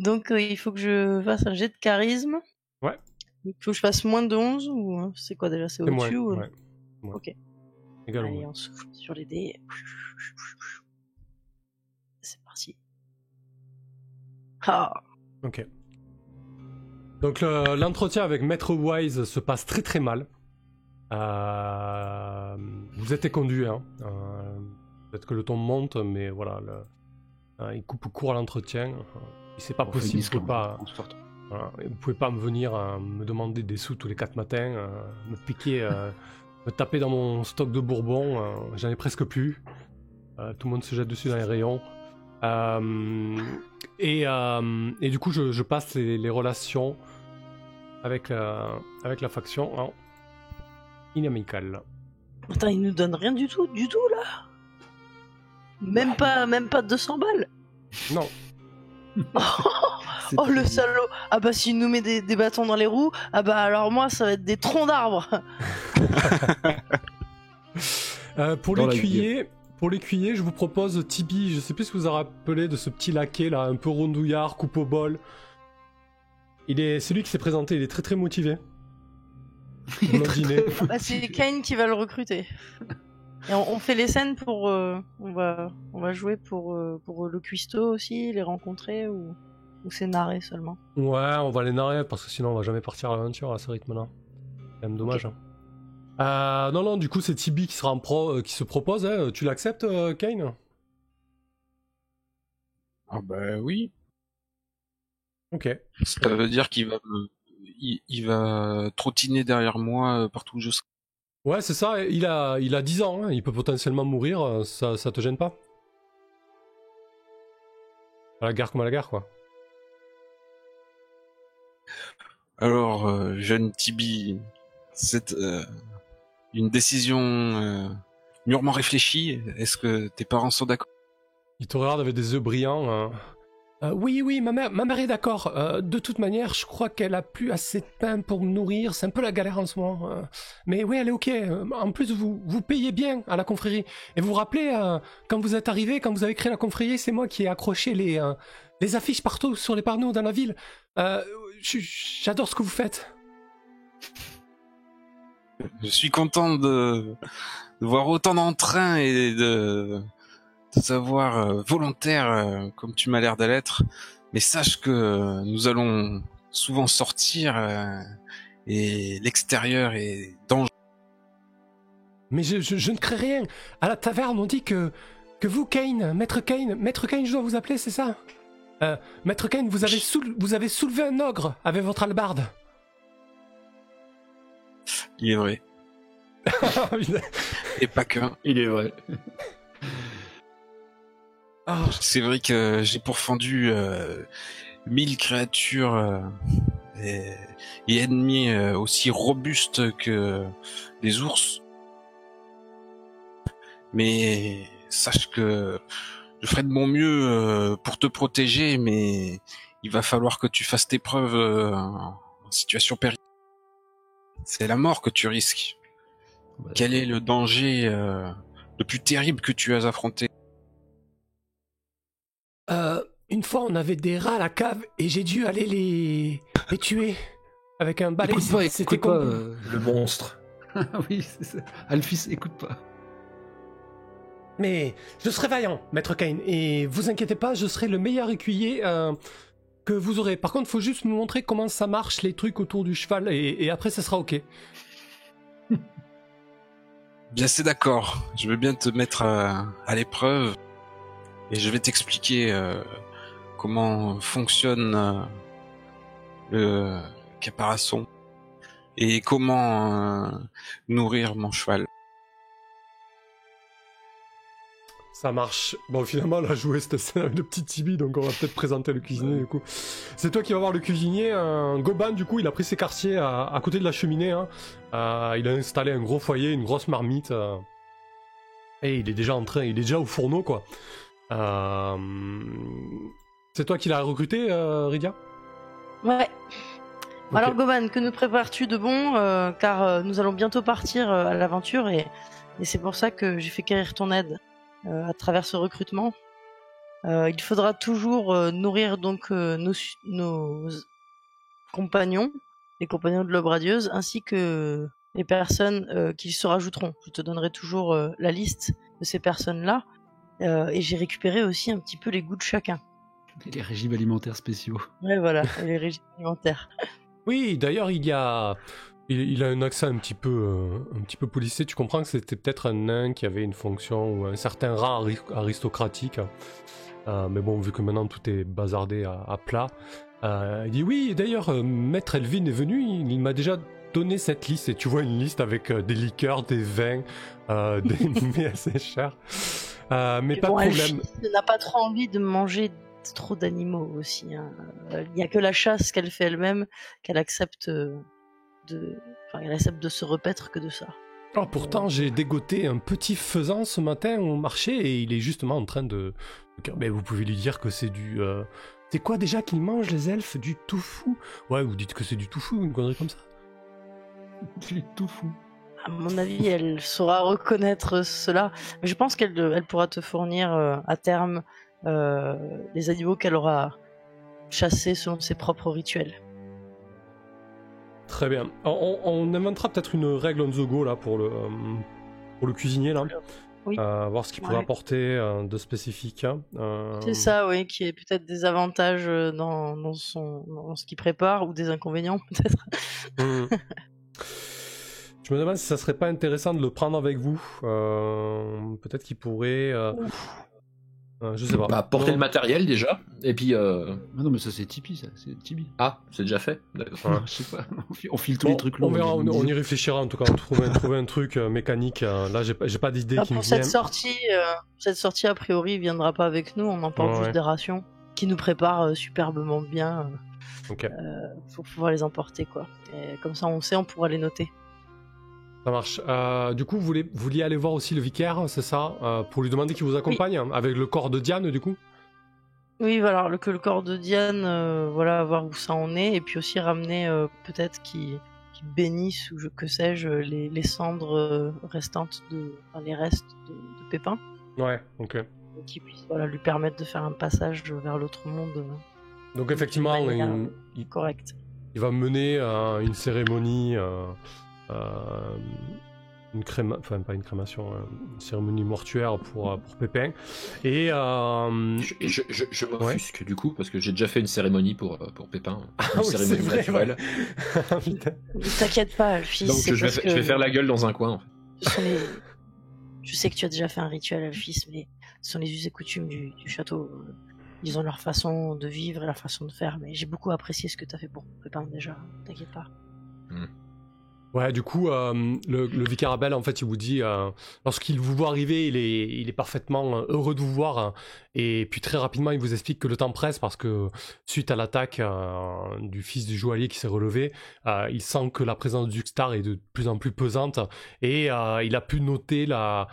Donc il faut que je fasse un jet de charisme. Ouais. Il faut que je fasse moins de 11 ou c'est quoi déjà? C'est au-dessus ou... Ouais. Ok. Également. Allez, on souffle sur les dés. C'est parti. Ah. Ok. Donc l'entretien avec Maître Wise se passe très très mal. Vous êtes éconduit, hein. Peut-être que le ton monte, mais voilà, il coupe court à l'entretien. C'est pas possible, vous pouvez pas. Voilà, vous pouvez pas me venir me demander des sous tous les 4 matins, me piquer, me taper dans mon stock de bourbon, j'en ai presque plus. Tout le monde se jette dessus dans les rayons. Et du coup, je passe les relations avec la faction en inamical. Putain, il nous donne rien du tout là. Même pas 200 balles. Non. Oh le salaud. Ah bah s'il nous met des bâtons dans les roues, ah bah alors moi ça va être des troncs d'arbres. Pour l'écuyer, je vous propose Tibi. Je sais plus si vous vous rappelez de ce petit laquais là, un peu rondouillard, coupe au bol. C'est lui qui s'est présenté, il est très très motivé. Imaginez. Bah, c'est Kane qui va le recruter. Et on fait les scènes pour on va jouer pour le cuistot aussi, les rencontrer ou c'est narré seulement. Ouais, on va les narrer parce que sinon on va jamais partir à l'aventure à ce rythme-là. C'est quand même dommage. Okay. Hein. Non, du coup c'est Tibi qui sera qui se propose. Hein. Tu l'acceptes, Kane? Ah bah oui. Ok. Ça veut dire qu'il va il va trottiner derrière moi partout où je serai. Ouais, c'est ça, il a 10 ans, hein. Il peut potentiellement mourir, ça te gêne pas? À la guerre comme à la guerre, quoi. Alors, jeune Tibi, c'est une décision mûrement réfléchie. Est-ce que tes parents sont d'accord? Il te regarde avec des yeux brillants. Oui, ma mère est d'accord. De toute manière, je crois qu'elle a plus assez de pain pour me nourrir. C'est un peu la galère en ce moment. Mais oui, elle est ok. En plus, vous payez bien à la confrérie. Et vous vous rappelez, quand vous êtes arrivé, quand vous avez créé la confrérie, c'est moi qui ai accroché les affiches partout sur les panneaux dans la ville. J'adore ce que vous faites. Je suis content de voir autant d'entrain et de savoir volontaire comme tu m'as l'air de l'être, mais sache que nous allons souvent sortir et l'extérieur est dangereux. Mais je ne crée rien. À la taverne, on dit que vous, Kane, Maître Kane, je dois vous appeler, c'est ça? Maître Kane, vous avez soulevé un ogre avec votre hallebarde. Il est vrai. Et pas qu'un. Il est vrai. C'est vrai que j'ai pourfendu 1000 créatures et ennemis aussi robustes que les ours. Mais sache que je ferai de mon mieux pour te protéger, mais il va falloir que tu fasses tes preuves en situation périlleuse. C'est la mort que tu risques. Bah, Quel est le danger le plus terrible que tu as affronté? Une fois, on avait des rats à la cave et j'ai dû aller les tuer avec un balai. Écoute pas, Le monstre. oui, c'est ça. Alphys, écoute pas. Mais je serai vaillant, Maître Kane, et vous inquiétez pas, je serai le meilleur écuyer que vous aurez. Par contre, faut juste me montrer comment ça marche, les trucs autour du cheval, et après, ça sera ok. Bien, c'est d'accord. Je veux bien te mettre à l'épreuve et je vais t'expliquer comment fonctionne le caparaçon et comment nourrir mon cheval. Ça marche. Bon, finalement, on a joué cette scène avec le petit Tibi, donc on va peut-être présenter le cuisinier, du coup. C'est toi qui vas voir le cuisinier. Goban, du coup, il a pris ses quartiers à côté de la cheminée. Hein. Il a installé un gros foyer, une grosse marmite. Et il est déjà au fourneau, quoi. C'est toi qui l'as recruté, Rydia? Ouais. Ok. Alors Goban, que nous prépares-tu de bon car nous allons bientôt partir à l'aventure et c'est pour ça que j'ai fait quérir ton aide à travers ce recrutement. Il faudra toujours nourrir donc nos compagnons, les compagnons de l'Aube radieuse, ainsi que les personnes qui se rajouteront. Je te donnerai toujours la liste de ces personnes-là et j'ai récupéré aussi un petit peu les goûts de chacun. Les régimes alimentaires spéciaux. Ouais, voilà, et les régimes alimentaires. Oui, d'ailleurs, il a un accent un petit peu policé. Tu comprends que c'était peut-être un nain qui avait une fonction ou un certain rang aristocratique. Mais bon, vu que maintenant tout est bazardé à plat, il dit oui. D'ailleurs, Maître Elvin est venu. Il m'a déjà donné cette liste. Et tu vois une liste avec des liqueurs, des vins, des mets assez chers. Mais Et pas bon, de problème. Elfie n'a pas trop envie de manger trop d'animaux aussi. Hein. Il n'y a que la chasse qu'elle fait elle-même qu'elle accepte elle accepte de se repaître que de ça. Oh, pourtant, j'ai dégoté un petit faisan ce matin au marché et il est justement en train de... Mais vous pouvez lui dire que c'est du... C'est quoi déjà qu'ils mangent les elfes? Du tofu? Ouais, vous dites que c'est du tofu, une connerie comme ça. Du tofu. À mon avis, elle saura reconnaître cela. Mais je pense qu'elle pourra te fournir à terme les animaux qu'elle aura chassés selon ses propres rituels. Très bien. On inventera peut-être une règle on the go là pour le cuisinier là. Oui. Voir ce qu'il pourrait Ouais. apporter de spécifique. Hein. C'est ça, oui, qui est peut-être des avantages dans ce qu'il prépare ou des inconvénients peut-être. Je me demande si ça serait pas intéressant de le prendre avec vous. Peut-être qu'il pourrait. Je sais pas. Bah, porter Non. le matériel déjà, et puis... Ah non, mais ça c'est Tipeee, ça. C'est Tipeee. Ah, c'est déjà fait. D'accord. Ouais. Je sais pas. On file tous Bon, les trucs on lourds. verra, j'ai une on y dizaine. réfléchira en tout cas. Trouver un truc mécanique. Là, j'ai pas d'idée qui me Pour vient. cette sortie, a priori, il viendra pas avec nous. On emporte Ouais. juste des rations qui nous préparent superbement bien Ok. pour pouvoir les emporter, quoi. Et comme ça, on sait, on pourra les noter. Ça marche. Du coup, vous vouliez aller voir aussi le vicaire, c'est ça, pour lui demander qu'il vous accompagne avec le corps de Diane, du coup. Oui, voilà, que le corps de Diane, voilà, voir où ça en est, et puis aussi ramener peut-être qu'ils bénissent ou que sais-je les cendres restantes les restes de Pépin, Ouais. Ok. et qui puissent lui permettre de faire un passage vers l'autre monde Donc effectivement, d'une manière il correcte. va mener une cérémonie. Enfin pas une crémation, une cérémonie mortuaire pour Pépin. Et Je m'offusque du coup, parce que j'ai déjà fait une cérémonie pour Pépin. oui, Une c'est cérémonie vrai, naturelle. Putain. Ne t'inquiète pas, Alphys. Donc c'est je parce vais faire la gueule dans un coin. En fait. ce sont Je sais que tu as déjà fait un rituel, Alphys, mais ce sont les us et coutumes du château. Ils ont leur façon de vivre et leur façon de faire, mais j'ai beaucoup apprécié ce que tu as fait pour Pépin déjà, t'inquiète pas. Ouais, du coup, le vicaire Abel, en fait, il vous dit, lorsqu'il vous voit arriver, il est parfaitement heureux de vous voir, hein, et puis très rapidement, il vous explique que le temps presse parce que suite à l'attaque du fils du joaillier qui s'est relevé, il sent que la présence du Star est de plus en plus pesante, et il a pu noter la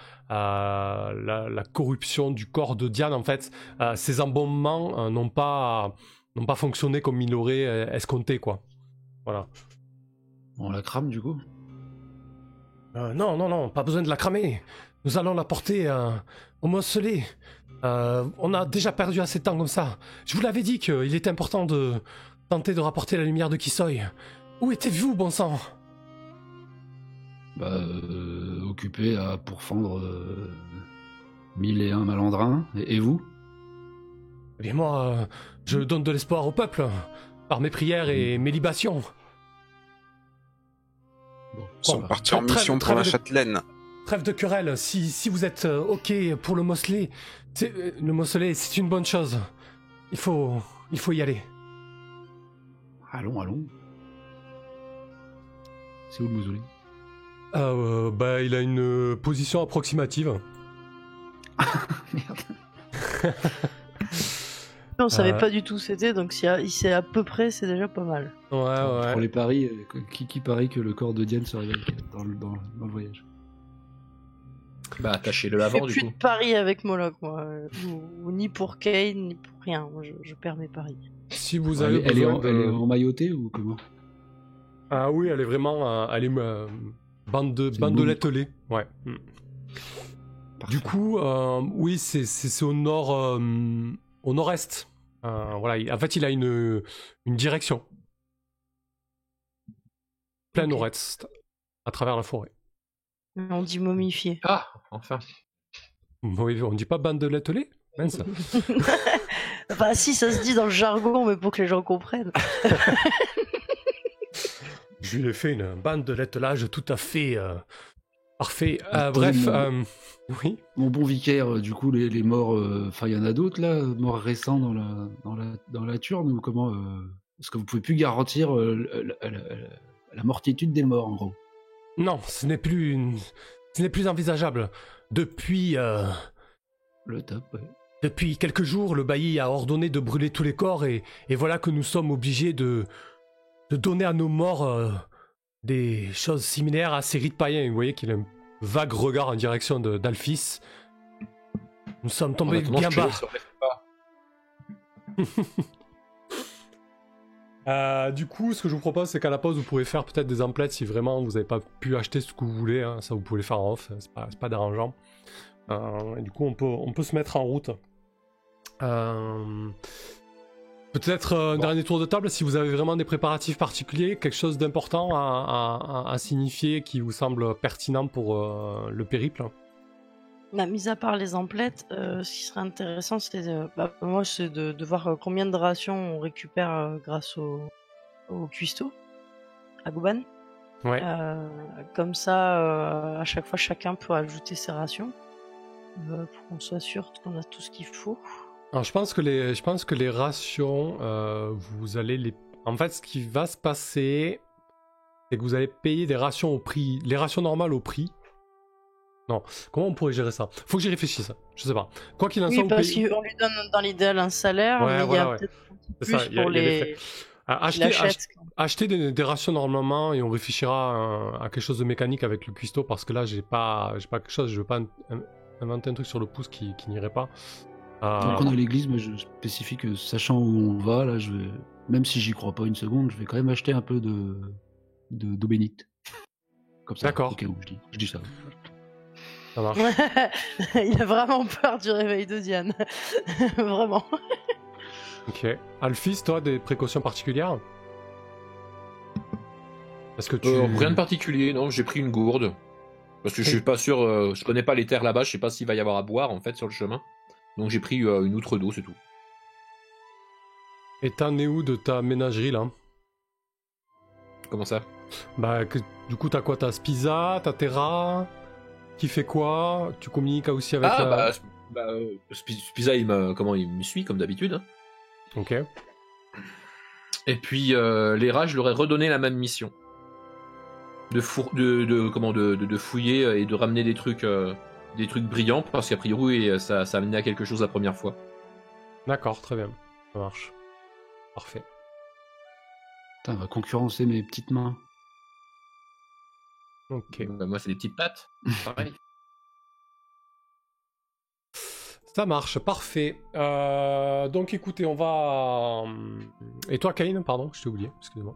corruption du corps de Diane. En fait, ses embaumements n'ont pas fonctionné comme il aurait escompté, quoi. Voilà. On la crame du coup. Non, pas besoin de la cramer. Nous allons la porter au mausolée. On a déjà perdu assez de temps comme ça. Je vous l'avais dit qu'il était important de tenter de rapporter la lumière de Kissoy. Où étiez-vous, bon sang? Occupé à pourfendre 1001 malandrins. Et vous? Eh bien moi, je donne de l'espoir au peuple, par mes prières et mes libations. Ils sont Bon, partis en trêve- mission pour trêve la de- châtelaine. Trêve de querelle, si vous êtes ok pour le mausolée, c'est une bonne chose. Il faut y aller. Allons. C'est où le mausolée? Il a une position approximative. Merde. On savait pas du tout où c'était, donc si il sait à peu près, c'est déjà pas mal. Ouais. Pour les paris, qui parie que le corps de Diane se réveille dans le voyage? Bah, attachez-le Je fais avant du plus coup. de paris avec Moloch, moi. Ou ni pour Kane, ni pour rien. Moi, je perds mes paris. Si vous avez Elle est besoin de... emmaillotée ou comment? Ah oui, elle est vraiment... bandelette lait. Ouais. Parfait. Du coup, oui, c'est au nord... au nord-est. Voilà, en fait, il a une direction. Plein Ok. nord-est, à travers la forêt. On dit momifié. Ah, enfin. Oui, on dit pas bandelette lait? Mince. Enfin, si, ça se dit dans le jargon, mais pour que les gens comprennent. Je lui ai fait une bandelette l'âge tout à fait parfait. Attendez, Bref, oui. Mon bon vicaire, du coup, les morts, enfin, il y en a d'autres là, morts récents dans la turne ou comment? Parce que vous pouvez plus garantir la mortitude des morts, en gros. Non, ce n'est plus envisageable. Depuis Le top, ouais. Depuis quelques jours, le bailli a ordonné de brûler tous les corps et voilà que nous sommes obligés de donner à nos morts des choses similaires à ces rites païens. Vous voyez qu'il a un vague regard en direction d'Alphys. Nous sommes tombés Honnêtement, bien je te bas. laisse sur les pas. Du coup, ce que je vous propose, c'est qu'à la pause, vous pourrez faire peut-être des emplettes si vraiment vous n'avez pas pu acheter ce que vous voulez. Hein. Ça, vous pouvez le faire en off, c'est pas dérangeant. Et du coup, on peut se mettre en route. Peut-être un dernier tour de table, si vous avez vraiment des préparatifs particuliers, quelque chose d'important à signifier qui vous semble pertinent pour le périple. Mis à part les emplettes, ce qui serait intéressant, c'est de voir combien de rations on récupère grâce au cuistot à Gouban. Ouais. Comme ça, à chaque fois, chacun peut ajouter ses rations pour qu'on soit sûr qu'on a tout ce qu'il faut. Alors, je pense que les rations, vous allez les... En fait, ce qui va se passer, c'est que vous allez payer des rations au prix... Les rations normales au prix. Non, comment on pourrait gérer ça? Faut que j'y réfléchisse, je sais pas. Quoi qu'il en soit, Oui, parce qu'on lui donne dans l'idéal un salaire, Ouais, mais voilà, il y a peut-être plus ça, pour les... Acheter des rations normalement et on réfléchira à quelque chose de mécanique avec le cuistot parce que là j'ai pas quelque chose, je veux pas inventer un truc sur le pouce qui n'irait pas. Tant qu'on est à l'église, moi je spécifie que sachant où on va, là je vais, même si j'y crois pas une seconde, je vais quand même acheter un peu d'eau bénite. Comme ça. D'accord. Au cas où je dis ça. Ça marche. Il a vraiment peur du réveil de Diane. Vraiment. Ok. Alphys, toi, des précautions particulières? Est-ce que tu... Rien de particulier, non, j'ai pris une gourde. Parce que je suis pas sûr, je connais pas les terres là-bas, je sais pas s'il va y avoir à boire en fait sur le chemin. Donc j'ai pris une outre d'eau, c'est tout. Et t'en es où de ta ménagerie là? Comment ça? Du coup, t'as quoi? T'as Spiza, t'as Terra? Qui fait quoi? Tu communiques aussi avec Spiza, il me suit comme d'habitude. Hein. Ok. Et puis les rats, je leur ai redonné la même mission. De fouiller et de ramener des trucs brillants, parce qu'a priori ça a mené à quelque chose la première fois. D'accord, très bien. Ça marche. Parfait. Putain, on va concurrencer mes petites mains. Ok. Moi, c'est des petites pattes. Pareil. Ça marche, parfait. Donc écoutez, on va... Et toi, Caïn, pardon, je t'ai oublié, excusez-moi.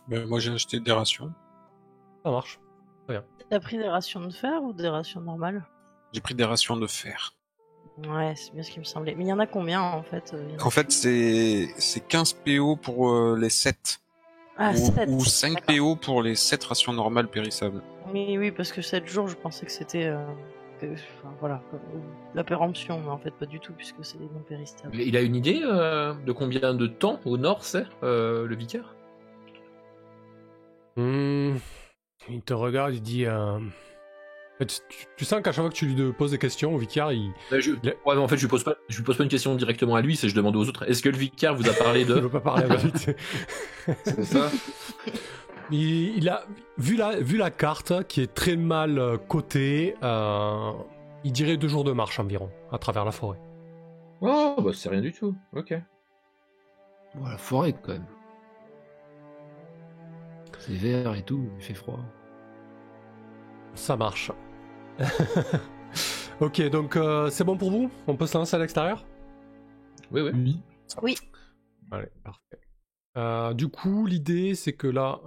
Moi, j'ai acheté des rations. Ça marche. T'as pris des rations de fer ou des rations normales? J'ai pris des rations de fer. Ouais, c'est bien ce qui me semblait. Mais il y en a combien en fait? En fait, c'est 15 PO pour les 7. Ah, 7. Ou 5 D'accord. PO pour les 7 rations normales périssables. Oui, parce que 7 jours, je pensais que c'était... la péremption, mais en fait pas du tout, puisque c'est des non périssables. Il a une idée de combien de temps au nord c'est, le vicaire? Il te regarde, il dit... Tu sens qu'à chaque fois que tu lui poses des questions au vicaire, Ouais, mais en fait, je lui pose pas une question directement à lui, c'est je demande aux autres. Est-ce que le vicaire vous a parlé il de... veut pas parler avec lui. C'est ça. Il a vu la carte qui est très mal cotée. Il dirait 2 jours de marche environ à travers la forêt. Oh, bah c'est rien du tout. Ok. Bon, la forêt quand même. C'est vert et tout, il fait froid. Ça marche. Ok, donc c'est bon pour vous? On peut se lancer à l'extérieur? Oui. Oui. Allez, parfait. Du coup, l'idée c'est que là...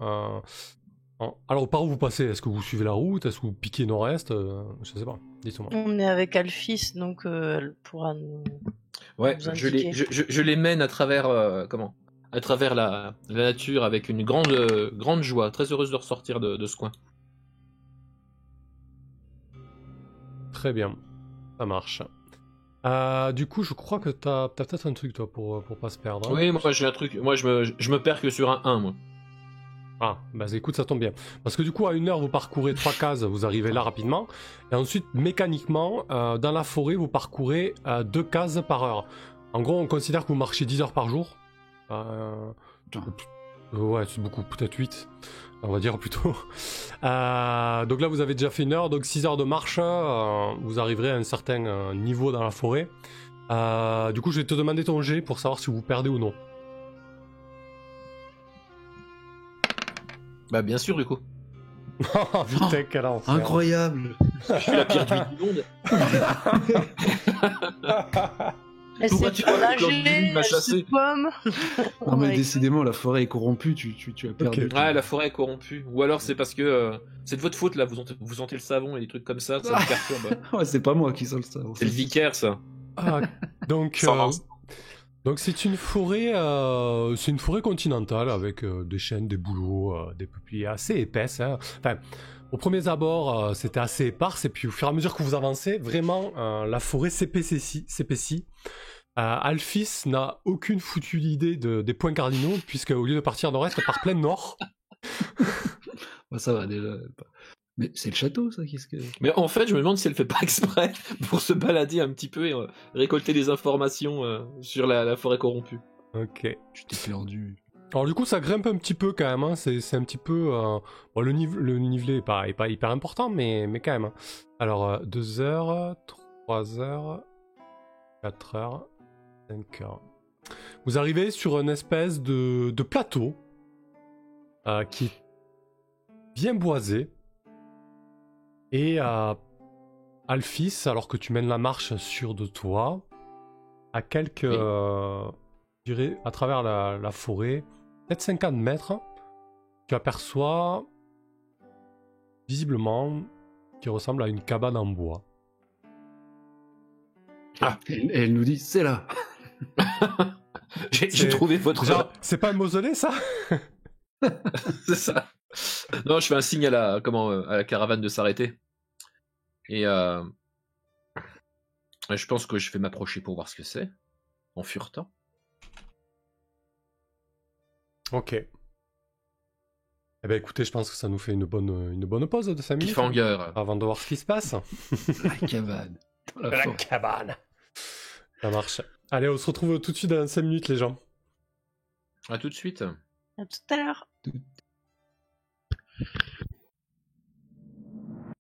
Alors, par où vous passez? Est-ce que vous suivez la route? Est-ce que vous piquez nord-est? Je sais pas, dites-moi. On est avec Alphys, donc elle pourra nous... Ouais, nous je indiquer. les mène à travers à travers la nature avec une grande joie, très heureuse de ressortir de ce coin. Très bien, ça marche. Du coup, je crois que t'as peut-être un truc, toi, pour pas se perdre. Hein. Oui, moi j'ai un truc. Moi je me perds que sur un 1, moi. Ah, bah écoute, ça tombe bien. Parce que du coup, à 1 heure, vous parcourez 3 cases, vous arrivez là rapidement. Et ensuite, mécaniquement, dans la forêt, vous parcourez 2 cases par heure. En gros, on considère que vous marchez 10 heures par jour. Ouais, c'est beaucoup, peut-être 8. on va dire plutôt. Donc là, vous avez déjà fait 1 heure, donc 6 heures de marche, vous arriverez à un certain niveau dans la forêt. Du coup, je vais te demander ton jet pour savoir si vous perdez ou non. Bah bien sûr du coup. Oh putain, quel enfer. Incroyable. Je suis la pire druide du monde. Elle Pourquoi s'est tu pas vois que nager, l'ordre m'a elle chassé se pomme. Non, mais Ouais. décidément, la forêt est corrompue, tu as perdu. Ok. Ouais, la forêt est corrompue. Ou alors c'est parce que c'est de votre faute là, vous sentez le savon et des trucs comme ça me perturbe. Ouais, c'est pas moi qui sens le savon. C'est le vicaire ça. Donc, Ça avance. donc c'est une forêt continentale avec des chênes, des bouleaux, des peupliers assez épaisses. Hein. Enfin, au premier abord, c'était assez éparse, et puis au fur et à mesure que vous avancez, vraiment, la forêt s'épaissit. Alphys n'a aucune foutue idée des points cardinaux, puisque au lieu de partir nord-est, elle part plein nord. Bah, ça va déjà. Mais c'est le château, ça, qu'est-ce que. Mais en fait, je me demande si elle fait pas exprès pour se balader un petit peu et récolter des informations sur la forêt corrompue. Ok. Tu t'es perdu. Alors du coup, ça grimpe un petit peu quand même. Hein. C'est un petit peu... bon, le nivelet est pas hyper important, mais quand même. Hein. Alors, 2 heures, 3 heures, 4 heures, 5 heures. Vous arrivez sur une espèce de plateau qui est bien boisé. Et Alphys, alors que tu mènes la marche sur de toi, à quelques... je dirais, à travers la forêt, peut-être 50 mètres, tu aperçois visiblement qui ressemble à une cabane en bois. Ah. Et elle nous dit, c'est là. J'ai trouvé votre... Genre, c'est pas un mausolée, ça? C'est ça. Non, je fais un signe à la caravane de s'arrêter. Et je pense que je vais m'approcher pour voir ce que c'est, en furetant. Ok. Eh ben écoutez, je pense que ça nous fait une bonne pause de 5 minutes. Cliffhanger. Avant de voir ce qui se passe. La cabane. Dans la forêt. cabane. Ça marche. Allez, on se retrouve tout de suite dans 5 minutes, les gens. À tout de suite. À tout à l'heure.